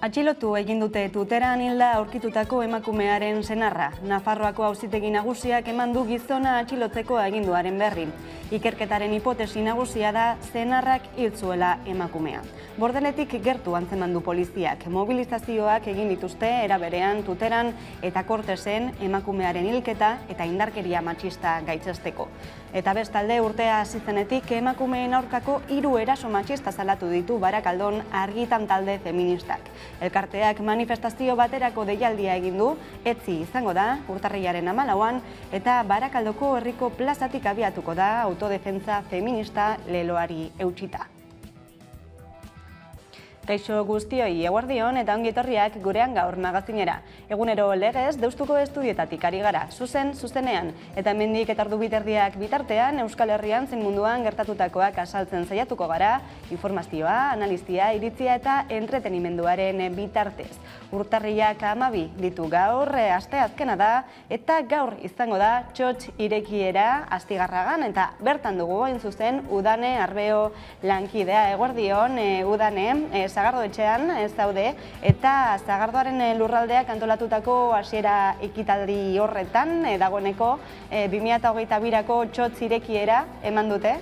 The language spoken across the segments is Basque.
Atxilotu egin dute Tuteran hilda aurkitutako emakumearen senarra. Nafarroako auzitegi nagusiak eman du gizona atxilotzeko aginduaren berri. Ikerketaren hipotesi nagusia da senarrak hil zuela emakumea. Bordeletik gertu antzeman du poliziak. Mobilizazioak egin dituzte era berean Tuteran eta Kortesen emakumearen hilketa eta indarkeria matxista gaitzesteko. Eta bestalde urtea hasi zenetik emakumeen aurkako 3 eraso matxista salatu ditu Barakaldon Argitan talde feministak. Elkarteak manifestazio baterako deialdia egin du, etzi izango da urtarrilaren 14an eta Barakaldoko herriko plazatik abiatuko da autodefentza feminista leloari eutsita. Kaixo guztioi, eguerdion eta ongi etorriak gurean gaur magazinera. Egunero legez Deustuko Estudietatik ari gara, zuzenean, eta hemendik eta ordu biterdiak bitartean Euskal Herrian zein munduan gertatutakoak azaltzen saiatuko gara, informazioa, analizia, iritzia eta entretenimenduaren bitartez. Urtarrilak 12 ditu gaur, asteazkena da, eta gaur izango da txotx irekiera Astigarragan, eta bertan dugu hain zuzen Udane Arbeo lankidea. Eguerdion, Udane, Sagardo etxean ez daude, eta Sagardoaren lurraldeak antolatutako hasiera ekitaldi horretan, dagoeneko 2022ko txotx irekiera eman dute.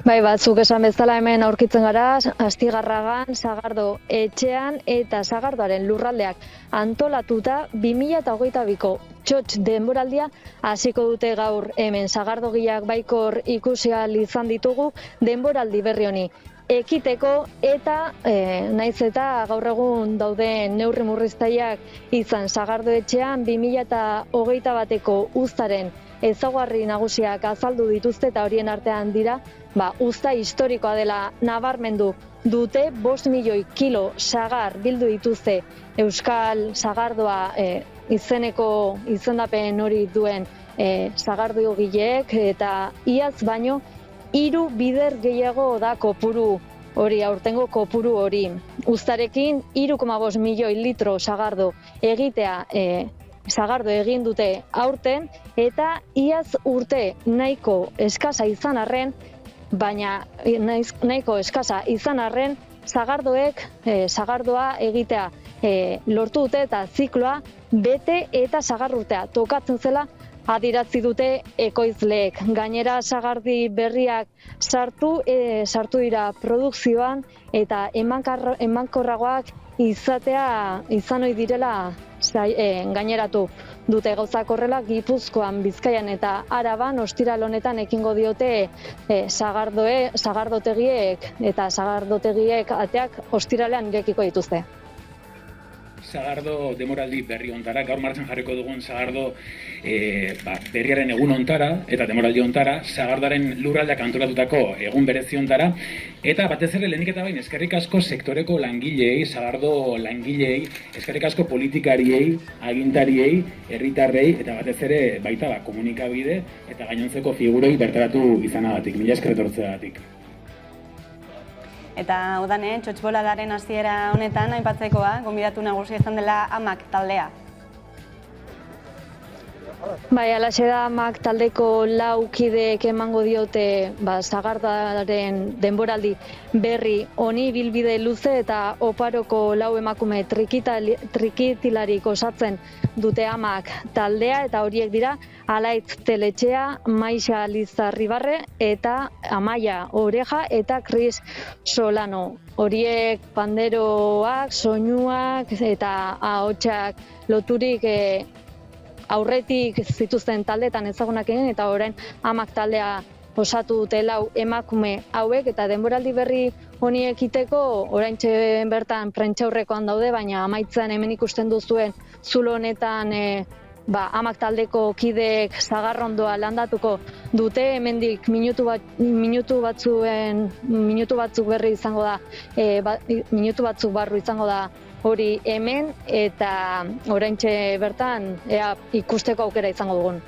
Bai, batzuk esan bezala hemen aurkitzen gara, Astigarragan, Sagardo etxean eta Sagardoaren lurraldeak antolatuta 2022ko txotx denboraldia hasiko dute gaur hemen. Sagardogiak baikor ikusi ahal izan ditugu denboraldi berri honi ekiteko eta naiz eta gaur egun dauden neurri murriztaileak izan Sagardo etxean 2021ko uztaren ezaugarri nagusiak azaldu dituzte eta horien artean dira, uzta historikoa dela nabarmendu dute, 5 milioi kilo sagar bildu dituzte Euskal Sagardoa izeneko izendapen hori duen sagardogileek, eta iaz baino 3 bider gehiago da kopuru hori, aurtengo kopuru hori. Uztarekin 3,5 milioi litro sagardo egitea sagardo egin dute aurten, eta iaz urte nahiko eskasa izan arren, sagardoek sagardoa egitea lortu dute eta zikloa bete eta sagarrurtea tokatzen zela adierazi dute ekoizleek. Gainera sagardi berriak sartu dira produkzioan eta emankorragoak izan ohi direla gaineratu dute. Gauzak horrela, Gipuzkoan, Bizkaian eta Araban ostiral honetan ekingo diote sagardotegiek eta sagardotegiek ateak ostiralean irekiko dituzte. Sagardo demoraldi berri ontara, gaur martxan jarriko dugun Sagardo berriaren egun ontara eta demoraldi ontara, Sagardoaren lurraldeak antolatutako egun berezi ontara, eta batez ere lehenik eta bain eskerrik asko sektoreko langileei, Sagardo langileei, eskerrik asko politikariei, agintariei, herritarrei, eta batez ere baita komunikabide eta gainontzeko figuroi bertaratu izanagatik, mila esker etortzeagatik. Eta Udane, txotxboladaren hasiera honetan aipatzekoa, gonbidatu nagusia izan dela Amak taldea. Bai, alaxe da, Amak taldeko 4 kideek emango diote Sagardoaren denboraldi berri honi, bilbide luze eta oparoko 4 emakume trikitilarik osatzen dute Amak taldea, eta horiek dira Alaitz Teletxea, Maixa Lizarribarre eta Amaia Oreja eta Kris Solano. Horiek panderoak, soinuak eta ahotsak loturik aurretik zituzten taldetan ezagunak egin, eta orain Amak taldea osatu dute 4 emakume hauek, eta denboraldi berri honi ekiteko oraintxe bertan prentsaurrekoan daude, baina amaitzen hemen ikusten duzuen zulo honetan Amak taldeko kideek sagarrondoa landatuko dute. Hemendik minutu batzuk berri izango da, minutu batzuk barru izango da hori hemen, eta oraintxe bertan ikusteko aukera izango dugun.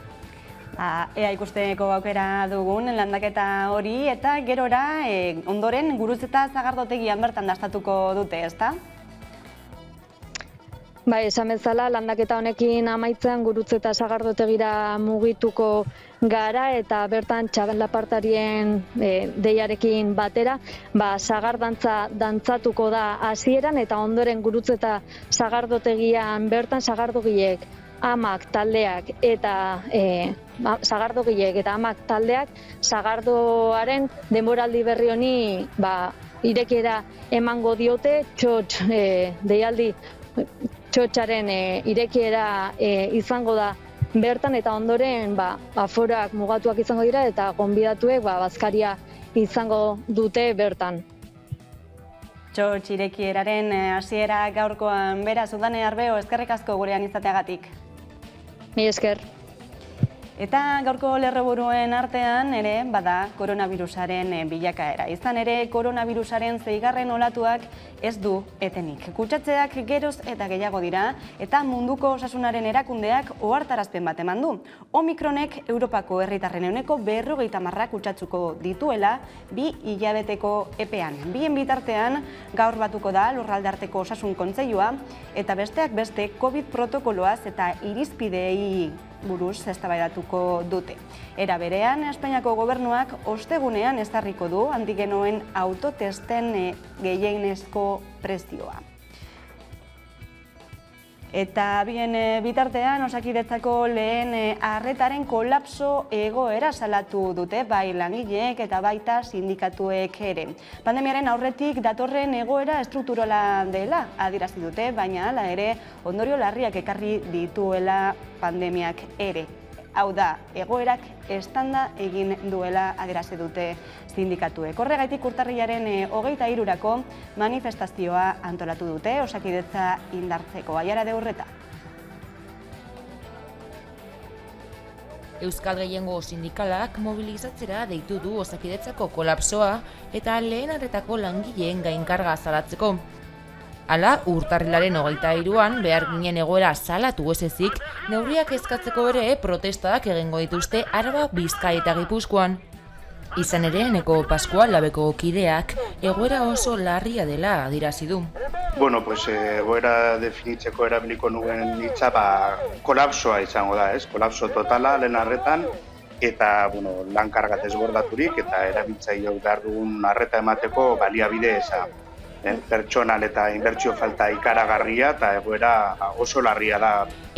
Ea ikusteko aukera dugun landaketa hori, eta gerora ondoren Guruzeta Sagardotegian bertan dastatuko dute, ezta? Bai, esan bezala, landaketa honekin amaitzean gurutze eta sagardotegira mugituko gara eta bertan txabalarpartarien deiarekin batera, sagardantza dantzatuko da hasieran eta ondoren gurutze eta sagardotegian bertan sagardogileek, amak taldeak eta sagardogileek eta amak taldeak sagardoaren denboraldi berri honi irekiera emango diote txotx deialdi txotxaren irekiera izango da bertan eta ondoren aforoak mugatuak izango dira eta gonbidatuek bazkaria izango dute bertan. Txotx irekieraren hasiera gaurkoan beraz, Udane Arbeo, eskerrik asko gurean izateagatik. Mila esker. Eta gaurko lerroburuen artean ere bada koronavirusaren bilakaera. Izan ere, koronavirusaren 6. olatuak ez du etenik. Kutsatzeak geroz eta gehiago dira eta munduko osasunaren erakundeak ohartarazpen bat eman du. Omikronek Europako herritarren ehuneko 50 kutsatzuko dituela 2 hilabeteko epean. Bien bitartean gaur batuko da Lurralde Arteko Osasun Kontseilua eta besteak beste COVID protokoloaz eta irizpideei buruz eztabaidatuko dute. Era berean, Espainiako gobernuak ostegunean ezarriko du antigenoen autotesten gehienezko prezioa. Eta bien bitartean, Osakidetzako lehen arretaren kolapso egoera salatu dute, bai langileek eta baita sindikatuek ere. Pandemiaren aurretik datorren egoera estrukturala dela adierazi dute, baina hala ere ondorio larriak ekarri dituela pandemiak ere. Hau da, egoerak estanda egin duela adierazi dute sindikatuek. Horregaitik urtarrilaren 23rako manifestazioa antolatu dute Osakidetza indartzeko. Aiara de Urreta. Euskal Gehiengo sindikalak mobilizatzera deitu du Osakidetzako kolapsoa eta lehen arretako langileen gainkarga salatzeko. Hala, urtarrilaren 23an behar ginen egoera salatu ez ezik, neurriak eskatzeko ere protestak egingo dituzte Araba, Bizkai eta Gipuzkoan. Izan ere, Eneko Paskual labeko kideak egoera oso larria dela adierazi du. Egoera definitzeko erabiliko nuen hitza kolapsoa izango da, kolapso totala lehen arretan eta lan-karga desbordaturik eta erabiltzaileok behar dugun arreta emateko baliabide eza. Pertsonal eta inbertsio falta ikaragarria eta egoera oso larria da.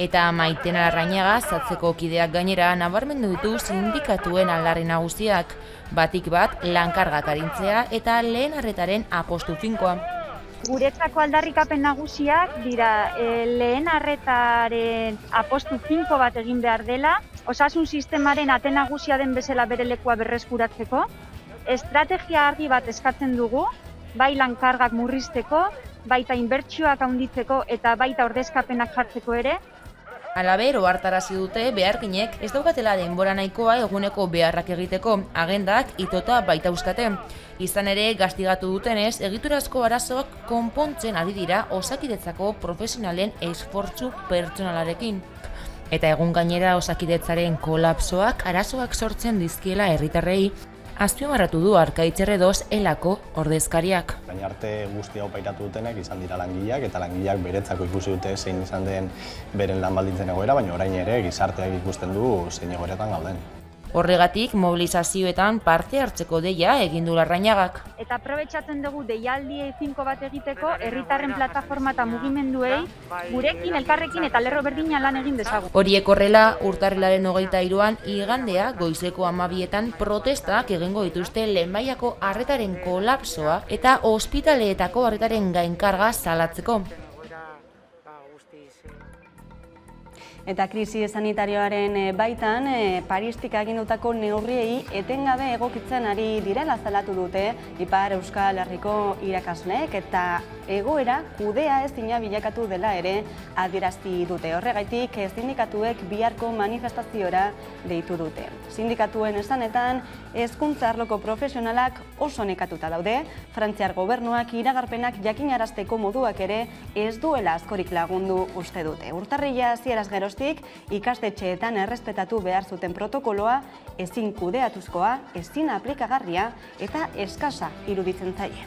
Eta Maiten Larrañaga Satzeko kideak gainera nabarmendu ditu sindikatuen aldarri nagusiak, batik bat lan-kargak arintzea eta lehen arretaren apostu finkoa. Guretzako aldarrikapen nagusiak dira lehen arretaren apostu finko bat egin behar dela, osasun sistemaren ate nagusia den bezala bere lekua berreskuratzeko, estrategia argi bat eskatzen dugu, bai lan-kargak murrizteko, baita inbertsioak handitzeko eta baita ordezkapenak jartzeko ere. Halaber, ohartarazi dute beharginek ez daukatela denbora nahikoa eguneko beharrak egiteko, agendak itota baita euskate. Izan ere, gastigatu dutenez, egiturazko arazoak konpontzen ari dira Osakidetzako profesionalen esfortzu pertsonalarekin. Eta egun gainera Osakidetzaren kolapsoak arazoak sortzen dizkiela herritarrei, azpimarratu du Arkaitz-Erredoz elako ordezkariak. Baina arte guzti hau pairatu dutenek izan dira langileak eta langileak beretzako ikusi dute zein izan den beren lan baldintzen egoera, baina orain ere gizarteak ikusten du zein egoeretan gauden. Horregatik, mobilizazioetan parte hartzeko deia egin du Larrañagak. Eta aprobetxatzen dugu deialdi finko bat egiteko herritarren plataforma eta mugimenduei gurekin, elkarrekin eta lerro berdinan lan egin dezagun. Horiek horrela, urtarrilaren 23an igandea goizeko 12etan protestak egingo dituzte lehenbaiako arretaren kolapsoa eta ospitaleetako arretaren gainkarga salatzeko. Eta krisi sanitarioaren baitan, Paristik agindutako neurriei etengabe egokitzen ari direla salatu dute Ipar Euskal Herriko irakasleek eta egoera kudea ezina bilakatu dela ere adierazi dute. Horregaitik sindikatuek biharko manifestaziora deitu dute. Sindikatuen esanetan, hezkuntza arloko profesionalak oso nekatuta daude, Frantziar gobernuak iragarpenak jakinarazteko moduak ere ez duela askorik lagundu uste dute. Urtarrila hasieraz geroztik, ikastetxeetan errespetatu behar zuten protokoloa ezin kudeatuzkoa, ezin aplikagarria eta eskasa iruditzen zaie.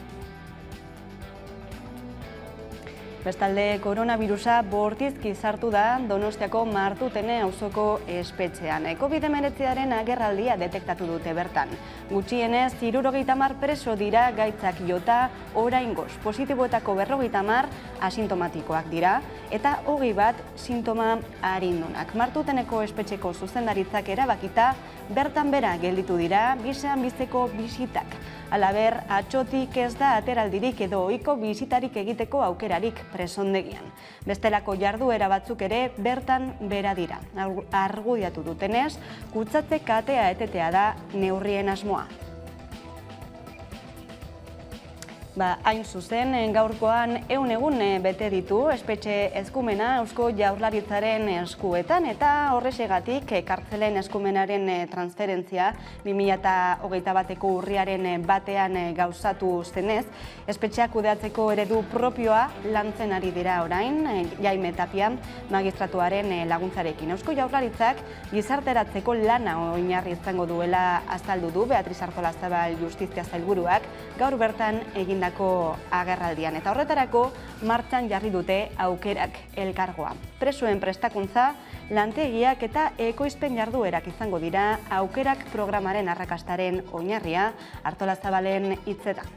Bestalde, koronavirusa bortizki sartu da Donostiako Martutene auzoko espetxean. COVID-19aren agerraldia detektatu dute bertan. Gutxienez, 70 preso dira gaitzak jota oraingoz. Positiboetako 50 asintomatikoak dira eta 21 sintoma arindunak. Martuteneko espetxeko zuzendaritzak erabakita bertan bera gelditu dira bisean bizteko bisitak. Halaber, atxotik ez da ateraldirik edo ohiko bisitarik egiteko aukerarik presondegian. Bestelako jarduera batzuk ere bertan bera dira. Argudiatu dutenez, kutsatze katea etetea da neurrien asmoa. Hain zuzen, gaurkoan 100 egun bete ditu espetxe eskumena Eusko Jaurlaritzaren eskuetan eta horrexegatik kartzelen eskumenaren transferentzia 2021ko urriaren batean gauzatu zenez, espetxeak kudeatzeko eredu propioa lantzen ari dira orain, Jaime Tapia magistratuaren laguntzarekin. Eusko Jaurlaritzak gizarteratzeko lana oinarri izango duela azaldu du Beatriz Artolazabal Justizia Sailburuak gaur bertan egindako agerraldian eta horretarako martxan jarri dute aukerak elkargoa. Presoen prestakuntza, lantegiak eta ekoizpen jarduerak izango dira aukerak programaren arrakastaren oinarria Artolazabalen hitzetan.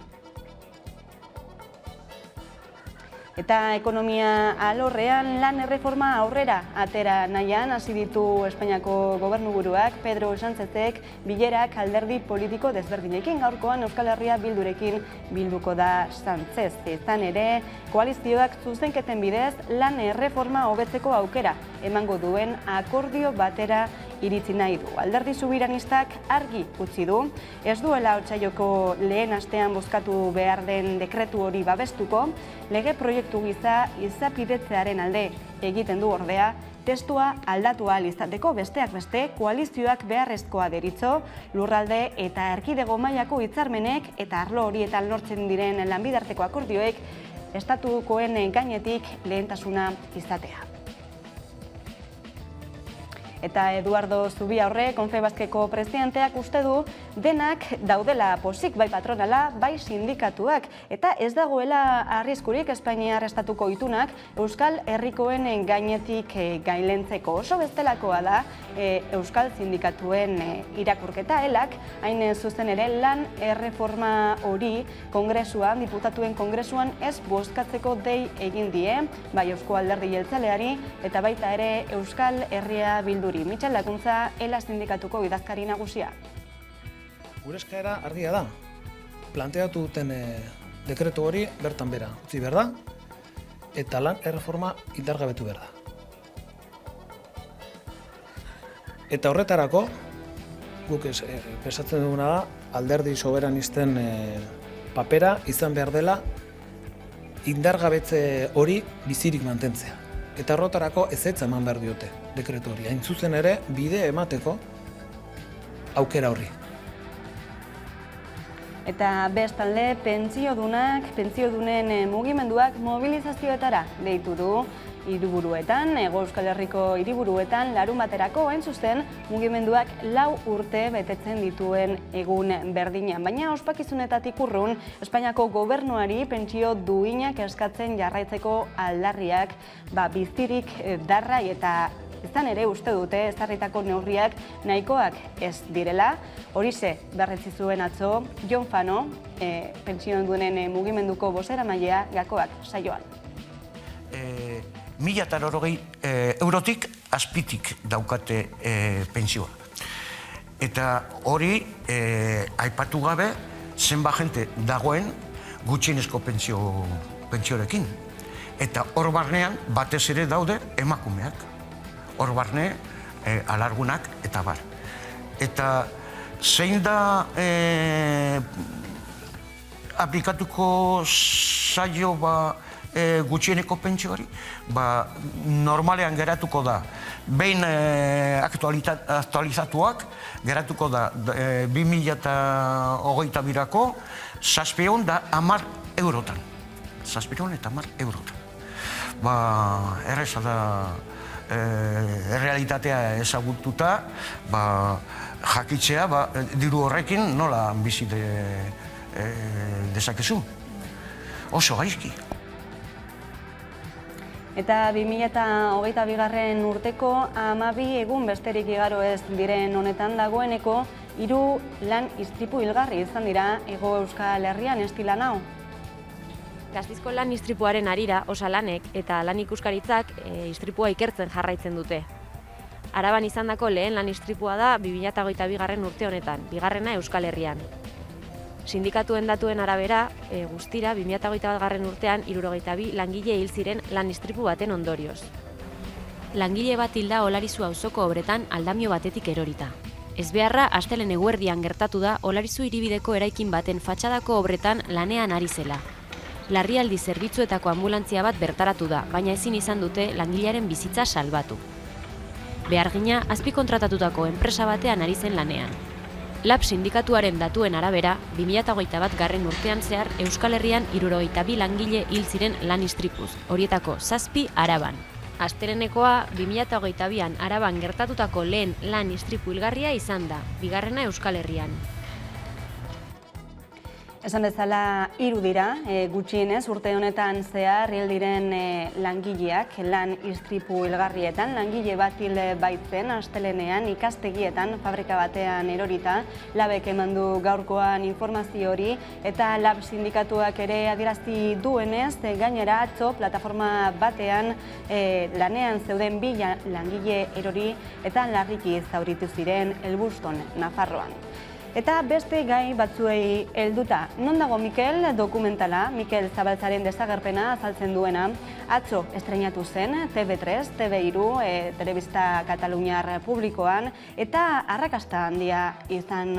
Eta ekonomia alorrean lan erreforma aurrera atera nahian hasi ditu Espainiako gobernuburuak Pedro Sánchezek bilerak alderdi politiko desberdinekin. Gaurkoan Euskal Herria Bildurekin bilduko da Sánchez. Izan ere, koalizioak zuzenketen bidez lan erreforma hobetzeko aukera emango duen akordio batera iritsi nahi du. Alderdi subiranistak argi utzi du, ez duela otsaioko lehen astean bozkatu behar den dekretu hori babestuko, lege proiektu gisa izapidetzearen alde egiten du ordea, testua aldatu ahal izateko besteak beste koalizioak beharrezkoa deritzo, lurralde eta erkidego mailako hitzarmenek eta arlo horietan lortzen diren lanbidarteko akordioek estatukoen gainetik lehentasuna izatea. Eta Eduardo Zubiaurre, Confebaskeko presidenteak uste du denak daudela pozik bai patronala, bai sindikatuak. Eta ez dagoela arriskurik Espainiar estatuko itunak Euskal Herrikoen gainetik gailentzeko. Oso bestelakoa da Euskal sindikatuen irakurketa elak, hain zuzen ere lan erreforma hori kongresuan, diputatuen kongresuan ez bozkatzeko dei egin die, bai Eusko Alderdi Jeltzaleari eta baita ere Euskal Herria Bildu. Mitxel Lakuntza, ELA sindikatuko idazkari nagusia. Gure eskaera argia da. Planteatu duten dekretu hori bertan bera utzi behar da eta lan erreforma indargabetu behar da. Eta horretarako, guk pensatzen duguna da, alderdi soberanisten papera izan behar dela indargabetze hori bizirik mantentzea. Eta horretarako ezetza eman behar diote dekretu hori. Hain zuzen ere, bide emateko aukera horri. Eta bestalde, pentsiodunen mugimenduak mobilizazioetara deitu du hiriburuetan, Hego Euskal Herriko hiriburuetan, larunbaterako hain zuzen mugimenduak 4 urte betetzen dituen egun berdinean. Baina ospakizunetatik urrun, Espainiako gobernuari pentsio duinak eskatzen jarraitzeko aldarriak bizirik darrai eta izan ere uste dute ezarritako neurriak nahikoak ez direla. Horixe berretsi zuen atzo Jon Fano, pentsiodunen mugimenduko bozeramailea Gakoak saioan. 1.080 eurotik azpitik daukate pentsioa. Eta hori aipatu gabe zenba jente dagoen gutxienezko pentsiorekin. Eta hor barnean batez ere daude emakumeak. Hor barne alargunak eta bar. Eta zein da aplikatuko zaio gutxieneko pentsio hori? Normalean geratuko da, behin aktualizatuak, geratuko da 2022ko 710 eurotan. 710 eurotan. Erreza da errealitatea ezagututa, jakitzea, diru horrekin nola bizi dezakezu. Oso gaizki. Eta 2022. Urteko 12 egun besterik igaro ez diren honetan dagoeneko 3 lan istripu hilgarri izan dira Hego Euskal Herrian estilan hau. Gasteizko lan istripuaren harira, osalanek eta lan ikuskaritzak istripua ikertzen jarraitzen dute. Araban izandako lehen lan istripua da 2022. Urte honetan, bigarrena Euskal Herrian. Sindikatuen datuen arabera, guztira 2021. Urtean 62 langile hil ziren lan istripu baten ondorioz. Langile bat hilda Olarizu auzoko obretan aldamio batetik erorita. Ezbeharra astelehen eguerdian gertatu da Olarizu hiribideko eraikin baten fatxadako obretan lanean ari zela. Larrialdi zerbitzuetako anbulantzia bat bertaratu da, baina ezin izan dute langilearen bizitza salbatu. Behargina azpikontratatutako enpresa batean ari zen lanean. LAB sindikatuaren datuen arabera, 2021. Urtean zehar Euskal Herrian 62 langile hil ziren lan istripuz, horietako 7 Araban. Astelehenekoa 2022an Araban gertatutako lehen lan istripu hilgarria izan da, bigarrena Euskal Herrian. Esan bezala 3 dira, gutxienez urte honetan zehar hil diren langileak lan istripu hilgarrietan. Langile bat hil baitzen astelehenean ikastegietan fabrika batean erorita. LABek eman du gaurkoan informazio hori eta LAB sindikatuak ere adierazi duenez, gainera atzo plataforma batean lanean zeuden 2 langile erori eta larriki zauritu ziren Elbuston, Nafarroan. Eta beste gai batzuei helduta. Non dago Mikel dokumentala, Mikel Zabaltzaren desagerpena azaltzen duena, atzo estreinatu zen TV3, TV3, Telebista Kataluniar publikoan, eta arrakasta handia izan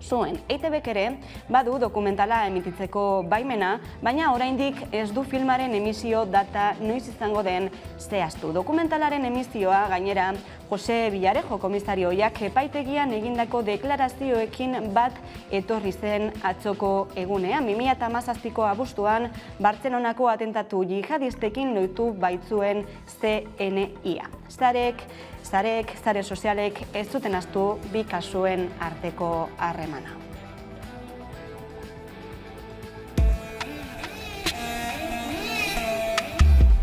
zuen. EITBek ere badu dokumentala emititzeko baimena, baina oraindik ez du filmaren emisio data noiz izango den zehaztu. Dokumentalaren emizioa gainera Jose Villarejo komisarioak epaitegian egindako deklarazioekin bat etorri zen atzoko egunean. 2017ko abuztuan Bartzelonako atentatu jihadistekin loitu baitzuen CNIa. Sare sozialek ez zuten ahaztu bi kasuen arteko harremana.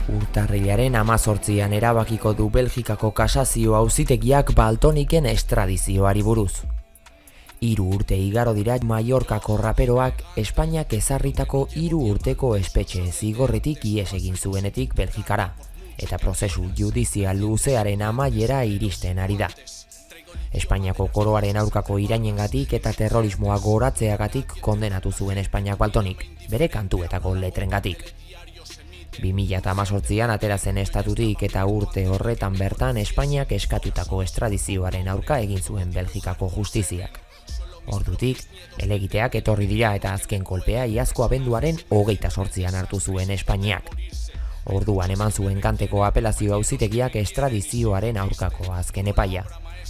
Urtarrilaren 18an erabakiko du Belgikako kasazio auzitegiak Valtonyken estradizioari buruz. 3 urte igaro dira Mallorcako raperoak Espainiak ezarritako 3 urteko espetxe zigorretik ihes egin zuenetik Belgikara, eta prozesu judizial luzearen amaiera iristen ari da. Espainiako koroaren aurkako irainengatik eta terrorismoa goratzeagatik kondenatu zuen Espainiak Valtonyk, bere kantuetako letrengatik. 2018an atera zen estatutik eta urte horretan bertan Espainiak eskatutako estradizioaren aurka egin zuen Belgikako justiziak. Ordutik, helegiteak etorri dira eta azken kolpea iazko abenduaren 28an hartu zuen Espainiak. Orduan eman zuen Kanteko apelazio auzitegiak estradizioaren aurkako azken epaia,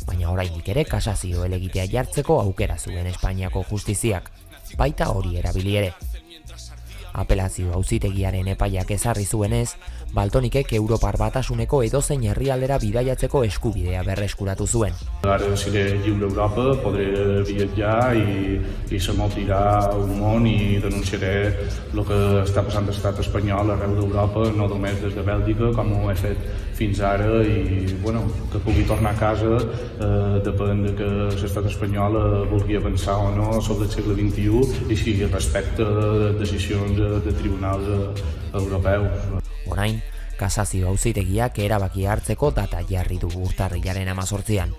baina oraindik ere kasazio helegitea jartzeko aukera zuen Espainiako justiziak, baita hori erabili ere. Apelazio auzitegiaren epaiak ezarri zuenez, Valtonykek Europar Batasuneko edozein herrialdera bidaiatzeko eskubidea berreskuratu zuen. Ara seré lliure a Europa, podré viatjar i se m'obrirà un món i denunciaré el que està passant a l'estat espanyol arreu d'Europa, no només des de Bèlgica, com ho he fet fins ara, i bueno, que pugui tornar a casa depèn de que l'estat espanyol vulgui avançar o no sobre el segle XXI i si respecta decisions de tribunals europeus. Orain, kasazio auzitegiak erabaki hartzeko data jarri du urtarrilaren 18an.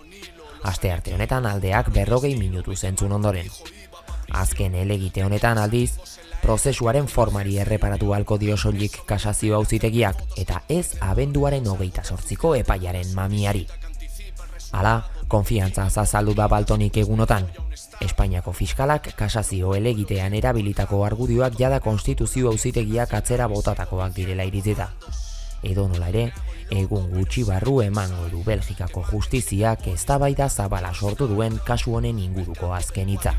Astearte honetan aldeak 40 minutu zentzun ondoren. Azken helegite honetan aldiz, prozesuaren formari erreparatu ahalko dio soilik kasazio auzitegiak eta ez abenduaren 28ko epaiaren mamiari. Hala, konfiantza azaldu da Valtonyk egunotan. Espainiako fiskalak kasazio helegitean erabilitako argudioak jada konstituzio auzitegiak atzera botatakoak direla iritzita. Edonola ere, egun gutxi barru emango du Belgikako justiziak eztabaida zabala sortu duen kasu honen inguruko azken hitza.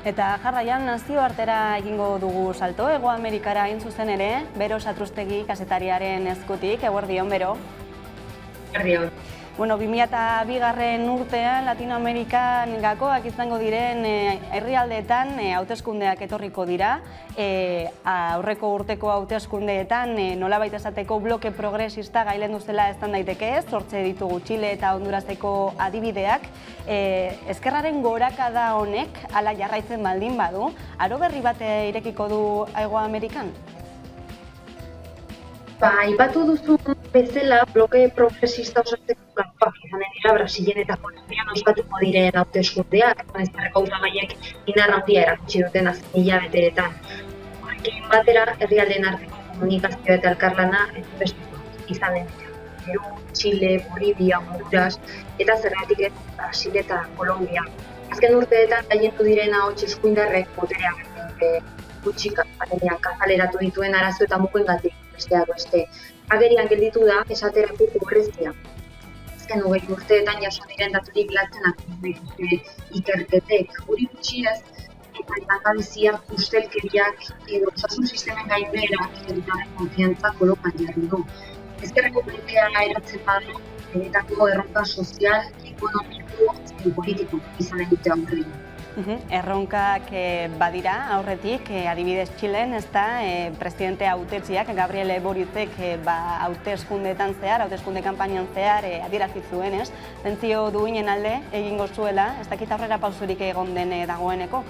Eta jarraian nazioartera egingo dugu salto, Hego Amerikara hain zuzen ere, Bero Satrustegi kazetariaren eskutik, eguerdion, Bero. Eguerdion. Bueno, 2002 urtean Latinoamerikan gakoak izango diren herrialdeetan hauteskundeak etorriko dira. Aurreko urteko hauteskundeetan nolabait esateko bloke progresista gailendu zela esan daiteke ez, hortze ditugu Txile eta Honduraseko adibideak. Ezkerraren gorakada honek hala jarraitzen baldin badu, aro berri bat irekiko du Hego Amerikan? Aipatu duzu bezala, bloke progresista osatzeko kanpoak izanen dira Brasilen eta Kolonbian ospatuko diren hauteskundeak, ezkerreko hautamaiek indar handia erakutsi duten azken hilabeteetan. Horrekin batera, herrialdeen arteko komunikazioa eta elkarlana ezinbestekoak izanen dira. Peru, Txile, Bolivia, Honduras eta zergatik ez Brasil eta Kolombia. Azken urteetan gailendu diren ahots eskuindarrek boterea gutxika, kazaleratu dituen arazo eta mugengatik besteak beste. Agerian gelditu da esaterako pobrezia. Azken 20 urteetan jaso diren daturik latzenak dituzte ikerketek. Hori gutxiez, eta langabezia, ustelkeriak edo osasun sistemen gainbehera herritarren konfiantza kolokan jarri du. Ezkerreko blokea eratzen badu, benetako erronka sozial, ekonomiko eta politiko izanen dute aurrean. Erronkak badira aurretik, adibidez Txilen, presidente hautetsiak Gabriel Boricek hauteskundeetan zehar, hauteskunde kanpainan zehar adierazi zuen, pentsio duinen alde egingo zuela, ez dakit aurrera pausurik egon den dagoeneko?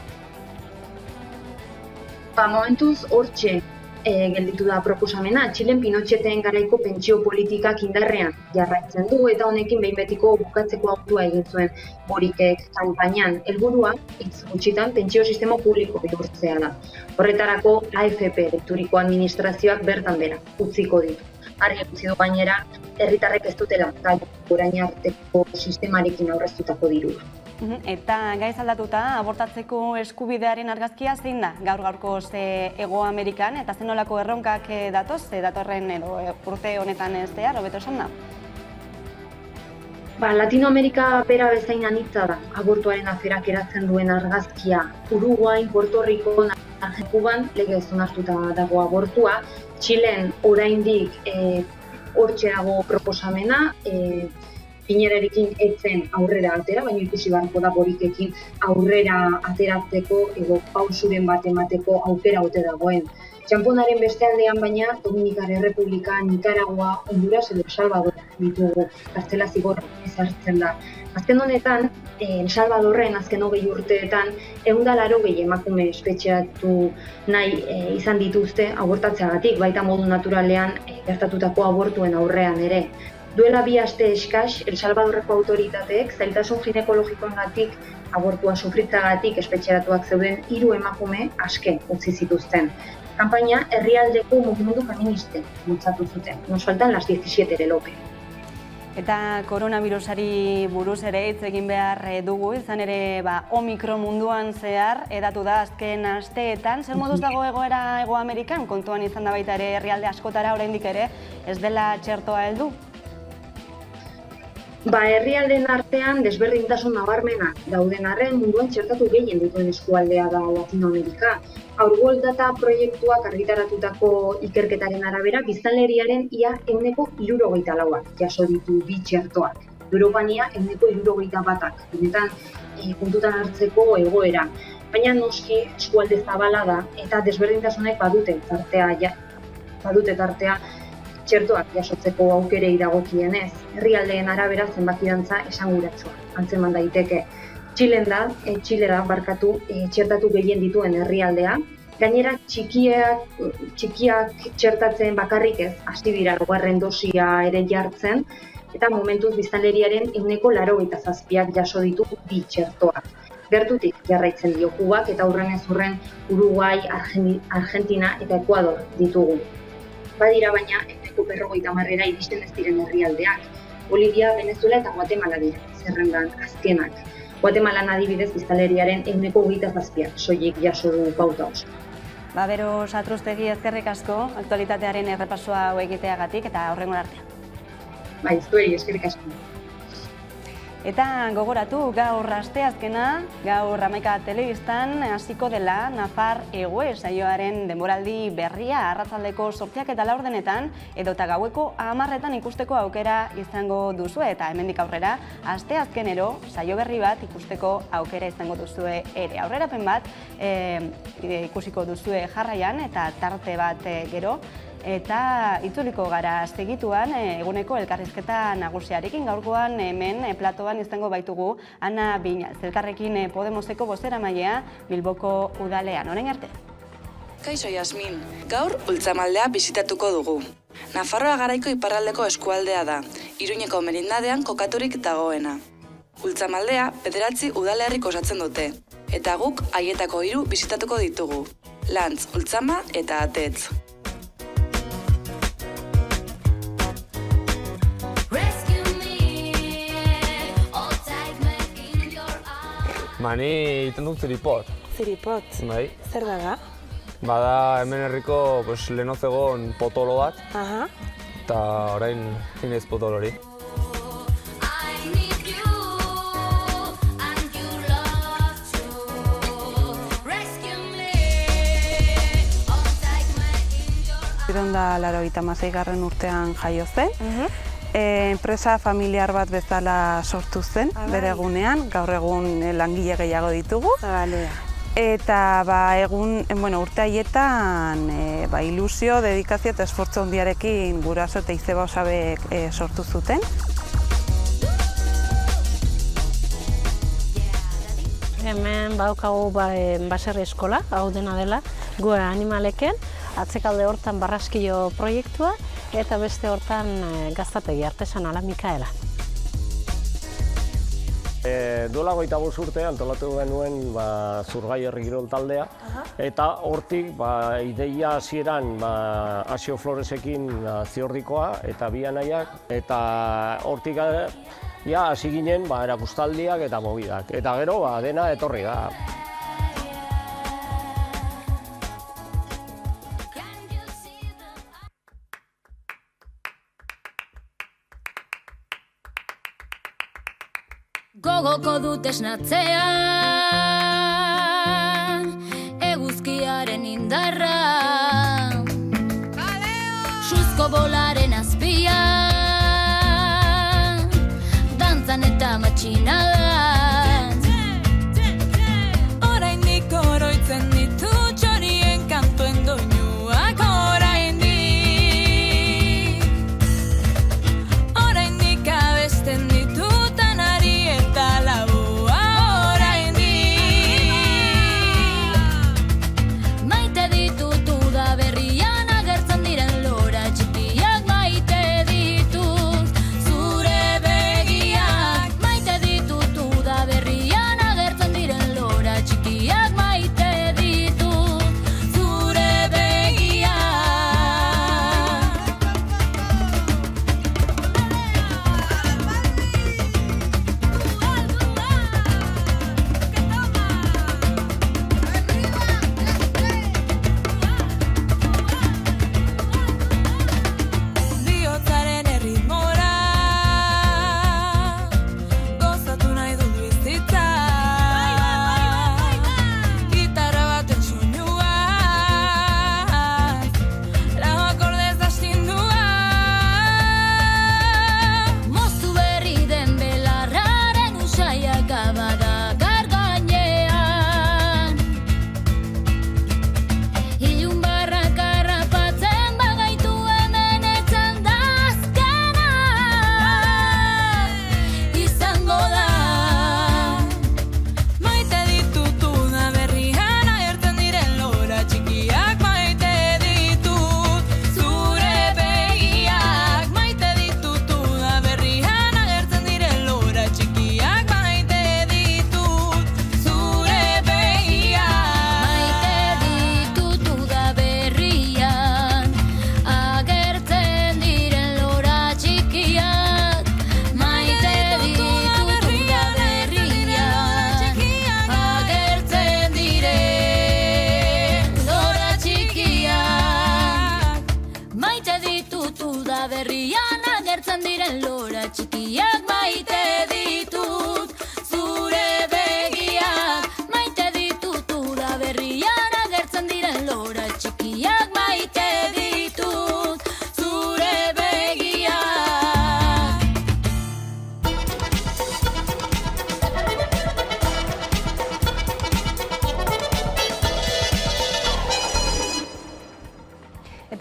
Momentuz hortxe gelditu da proposamena. Txilen Pinocheten garaiko pentsio politikak indarrean jarraitzen du eta honekin behin betiko bukatzeko autua egin zuen Boricek kanpainan. Helburua hitz gutxitan pentsio sistema publiko bihurtzea da. Horretarako AFP deituriko administrazioak bertan bera utziko ditu. Argi utzi du gainera herritarrek ez dutela orain arteko sistemarekin aurreztutako dirua. Eta gaiz aldatuta, abortatzeko eskubidearen argazkia zein da gaur-gaurko Hego Amerikan eta zenolako erronkak datoz, datorren urte honetan zehar, hobeto esan da? Latinoamerika bera bezain anitza da, abortuaren aferak eratzen duen argazkia. Uruguain, Puerto Rikon, Kuban legez onartuta dago abortua. Txilen oraindik hortxe dago proposamena, Piñerarekin etzen aurrera atera, baina ikusi beharko da Boricekin aurrera ateratzeko edo pausuren bat emateko aukera ote dagoen. Txanponaren beste aldean baina Dominikar Errepublika, Nicaragua, Honduras edo El Salvador ditugu kartzela zigorra ezartzen da. Azken honetan, El Salvadorren azken 20 urteetan 180 emakume espetxeatu nahi izan dituzte abortatzeagatik, baita modu naturalean gertatutako abortuen aurrean ere. Duela 2 aste eskas, El Salvadorreko autoritateek zailtasun ginekologikoengatik abortua sufritzagatik espetxeratuak zeuden 3 emakume aske utzi zituzten. Kanpaina herrialdeko mugimendu feministen bultzatu zuten. Nos faltan las 17 ere lope. Eta koronavirusari buruz ere hitz egin behar dugu, izan ere Omikron munduan zehar edatu da azken asteetan. Zer moduz dago egoera Hego Amerikan? Kontuan izan da baita ere herrialde askotara oraindik ere ez dela txertoa heldu? Herrialdeen artean desberdintasun nabarmenak dauden arren munduan txertatu gehien dituen eskualdea da Latinoamerika. World Data proiektuak argitaratutako ikerketaren arabera, biztanleriaren ia 74%ak jaso ditu bi txertoak. Europan ia 71%ak, benetan kontutan hartzeko egoera. Baina noski eskualde zabala da eta desberdintasunek badute tartea txertoak jasotzeko aukerei dagokienez. Herrialdeen arabera zenbaki dantza esanguratsua antzeman daiteke. Txilera txertatu gehien dituen herrialdea. Gainera txikiak txertatzen bakarrik ez, hasi dira 2. dosia ere jartzen, eta momentuz biztanleriaren 87%ak jaso ditu bi txertoak. Gertutik jarraitzen dio Kubak eta hurrenez hurren Uruguai, Argentina eta Ekuador ditugu. Badira baina 50%ra iristen ez diren herrialdeak. Bolivia, Venezuela eta Guatemala dira, zerrendan azkenak. Guatemalan adibidez biztanleriaren 27%ak soilik jaso du pauta oso. Bero Satruztegi ezkerrik asko, aktualitatearen errepasoa egiteagatik eta horrengo artean. Zuei eskerrik asko. Eta gogoratu, gaur asteazkena, gaur 11 telebistan hasiko dela Nafar Egue saioaren denboraldi berria arratsaldeko 8:04 edota gaueko 10:00 ikusteko aukera izango duzue eta hemendik aurrera asteazkenero saio berri bat ikusteko aukera izango duzue ere. Aurrerapen bat ikusiko duzue jarraian eta tarte bat gero. Eta itzuliko gara segituan eguneko elkarrizketa nagusiarekin gaurkoan hemen platoan izango baitugu Ana Binaz, Elkarrekin Podemoseko bozeramailea Bilboko udalean. Orain arte. Kaixo Yasmin, gaur Ultzamaldea bisitatuko dugu. Nafarroa garaiko iparraldeko eskualdea da, Iruñeko merindadean kokaturik dagoena. Ultzamaldea 9 udalerrik osatzen dute, eta guk haietako 3 bisitatuko ditugu, Lantz, Ultzama eta Atetz. Ni egiten dut ziripot. Ziripot? Bai. Zer da? Bada hemen herriko leheno zegoen potolo bat, Aha. eta orain zinez potolori. Ironda 86. urtean jaio zen. Enpresa familiar bat bezala sortu zen, bere egunean, gaur egun langile gehiago ditugu. Eta urte haietan ilusio, dedikazio eta esfortzu handiarekin guraso eta izeba osabek sortu zuten. Hemen badaukagu baserri eskola, hau dena dela, gu animaleken, atzekalde hortan barraskilo proiektua, eta beste hortan gaztategi artesanala Mikaela. Duela 25 urte antolatu genuen Zurgai herri kirol taldea, eta hortik ideia hasieran Asio Floresekin ziordikoa eta bi anaiak, eta hortik hasi ginen erakustaldiak eta mobidak, eta gero dena etorri da. Gogoko dut esnatzean, eguzkiaren indarra, suzko bolaren azpian, dantzan eta matxinadan. Oraindik oroitzen ditu txorien kantuen doinuak oraindik abesten ditu maite ditutu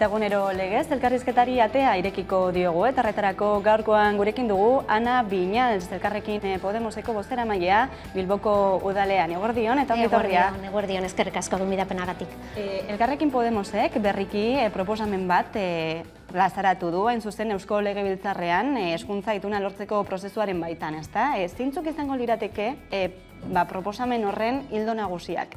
Eta egunero legez, elkarrizketari atea irekiko diogu, eta horretarako gaurkoan gurekin dugu Ana Viñals, Elkarrekin Podemoseko bozeramailea Bilboko udalean. Eguerdion, eta ongi etorria. Eguerdion, eskerrik asko gonbidapenagatik. Elkarrekin Podemosek berriki proposamen bat plazaratu du, hain zuzen Eusko Legebiltzarrean hezkuntza ituna lortzeko prozesuaren baitan, ezta? Zeintzuk izango lirateke proposamen horren ildo nagusiak?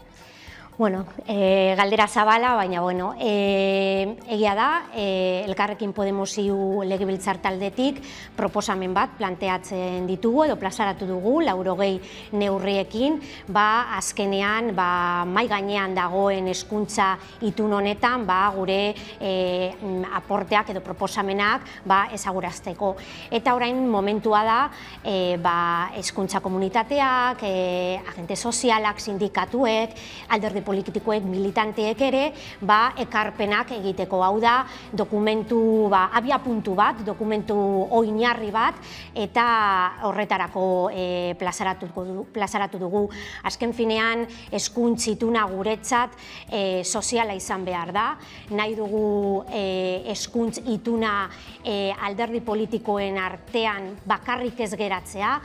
Bueno, galdera zabala, baina, bueno, egia da, Elkarrekin Podemosiu Legebiltzar taldetik proposamen bat planteatzen ditugu edo plazaratu dugu, 80 neurriekin, azkenean, mai gainean dagoen hezkuntza itun honetan, gure aporteak edo proposamenak ezagurazteko. Eta orain momentua da, hezkuntza komunitateak, agente sozialak, sindikatuek, alderdi politikoek, militanteek ere, ekarpenak egiteko. Hau da, dokumentu, abiapuntu bat, dokumentu oinarri bat, eta horretarako plazaratu dugu. Azken finean, hezkuntza ituna guretzat soziala izan behar da. Nahi dugu hezkuntza ituna alderdi politikoen artean bakarrik ez geratzea,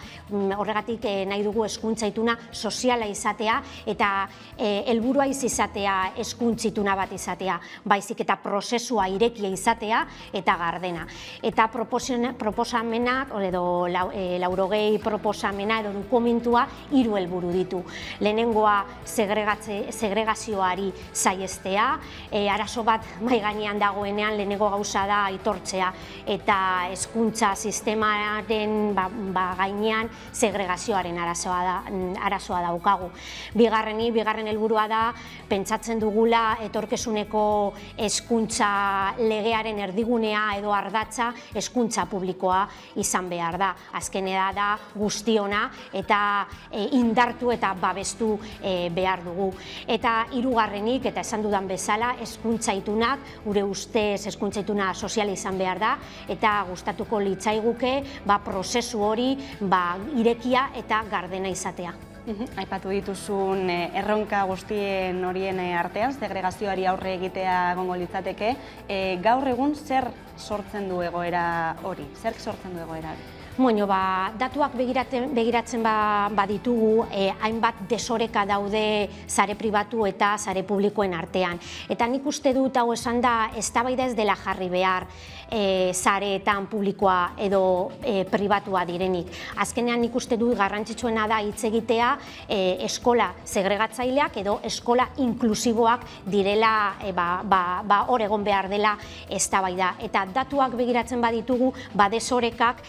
horregatik nahi dugu hezkuntza ituna soziala izatea, eta helburua izatea hezkuntza ituna bat izatea, baizik eta prozesua irekia izatea eta gardena. Eta proposamenak, edo 80 proposamena edo dokumentua 3 helburu ditu. Lehenengoa segregazioari saihestea, arazo bat mai gainean dagoenean lehenengo gauza da aitortzea, eta hezkuntza sistemaren gainean segregazioaren arazoa daukagu. Bigarren helburua da, pentsatzen dugula etorkizuneko hezkuntza legearen erdigunea edo ardatza hezkuntza publikoa izan behar da. Azkenera da guztiona eta indartu eta babestu behar dugu. Eta hirugarrenik, eta esan dudan bezala, hezkuntza itunak, gure ustez hezkuntza ituna soziala izan behar da, eta gustatuko litzaiguke prozesu hori irekia eta gardena izatea. Aipatu dituzun erronka guztien horien artean, segregazioari aurre egitea egongo litzateke. Gaur egun zer sortzen du egoera hori? Zerk sortzen du egoera hori? Bueno, datuak begiratzen baditugu, hainbat desoreka daude sare pribatu eta sare publikoen artean. Eta nik uste dut hau esan da, eztabaida ez dela jarri behar sareetan publikoa edo pribatua direnik. Azkenean nik uste dut garrantzitsuena da hitz egitea eskola segregatzaileak edo eskola inklusiboak direla, hor egon behar dela eztabaida. Eta datuak begiratzen baditugu, desorekak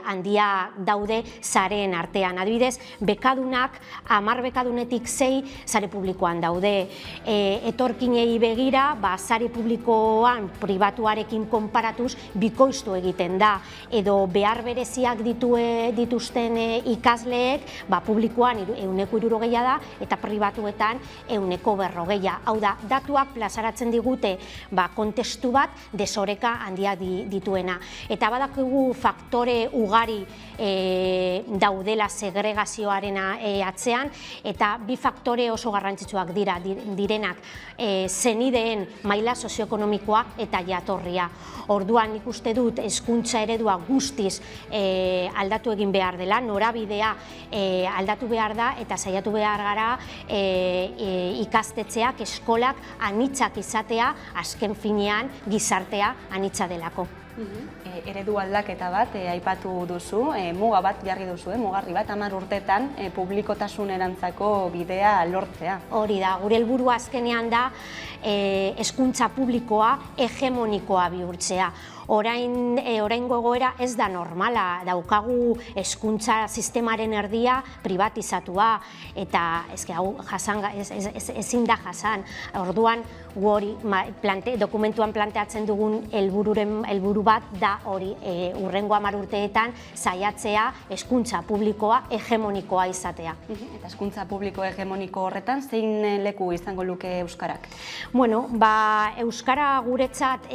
handia daude sareen artean. Adibidez, bekadunak, 10 bekadunetik 6 sare publikoan daude. Etorkinei begira, sare publikoan pribatuarekin konparatuz bikoiztu egiten da. Edo behar bereziak dituzten ikasleek, publikoan 160 da, eta pribatuetan 140. Hau da, datuak plazaratzen digute kontestu bat desoreka handia dituena. Eta badakigu faktore ugari daudela segregazioaren atzean, eta 2 faktore oso garrantzitsuak direnak zenideen maila sozioekonomikoa eta jatorria. Orduan nik uste dut hezkuntza eredua guztiz aldatu egin behar dela, norabidea aldatu behar da, eta saiatu behar gara ikastetxeak, eskolak anitzak izatea, azken finean gizartea anitza delako. Eredu aldaketa bat aipatu duzu, muga bat jarri duzu, mugarri bat 10 urtetan publikotasunerantzako bidea lortzea. Hori da, gure helburua azkenean da hezkuntza publikoa hegemonikoa bihurtzea. Oraingo egoera ez da normala, daukagu hezkuntza sistemaren erdia privatizatua, eta ezin da jasan. Orduan, dokumentuan planteatzen dugun helburu bat da hori, hurrengo 10 urteetan saiatzea hezkuntza publikoa hegemonikoa izatea. Eta hezkuntza publiko hegemoniko horretan, zein leku izango luke euskarak? Bueno, euskara guretzat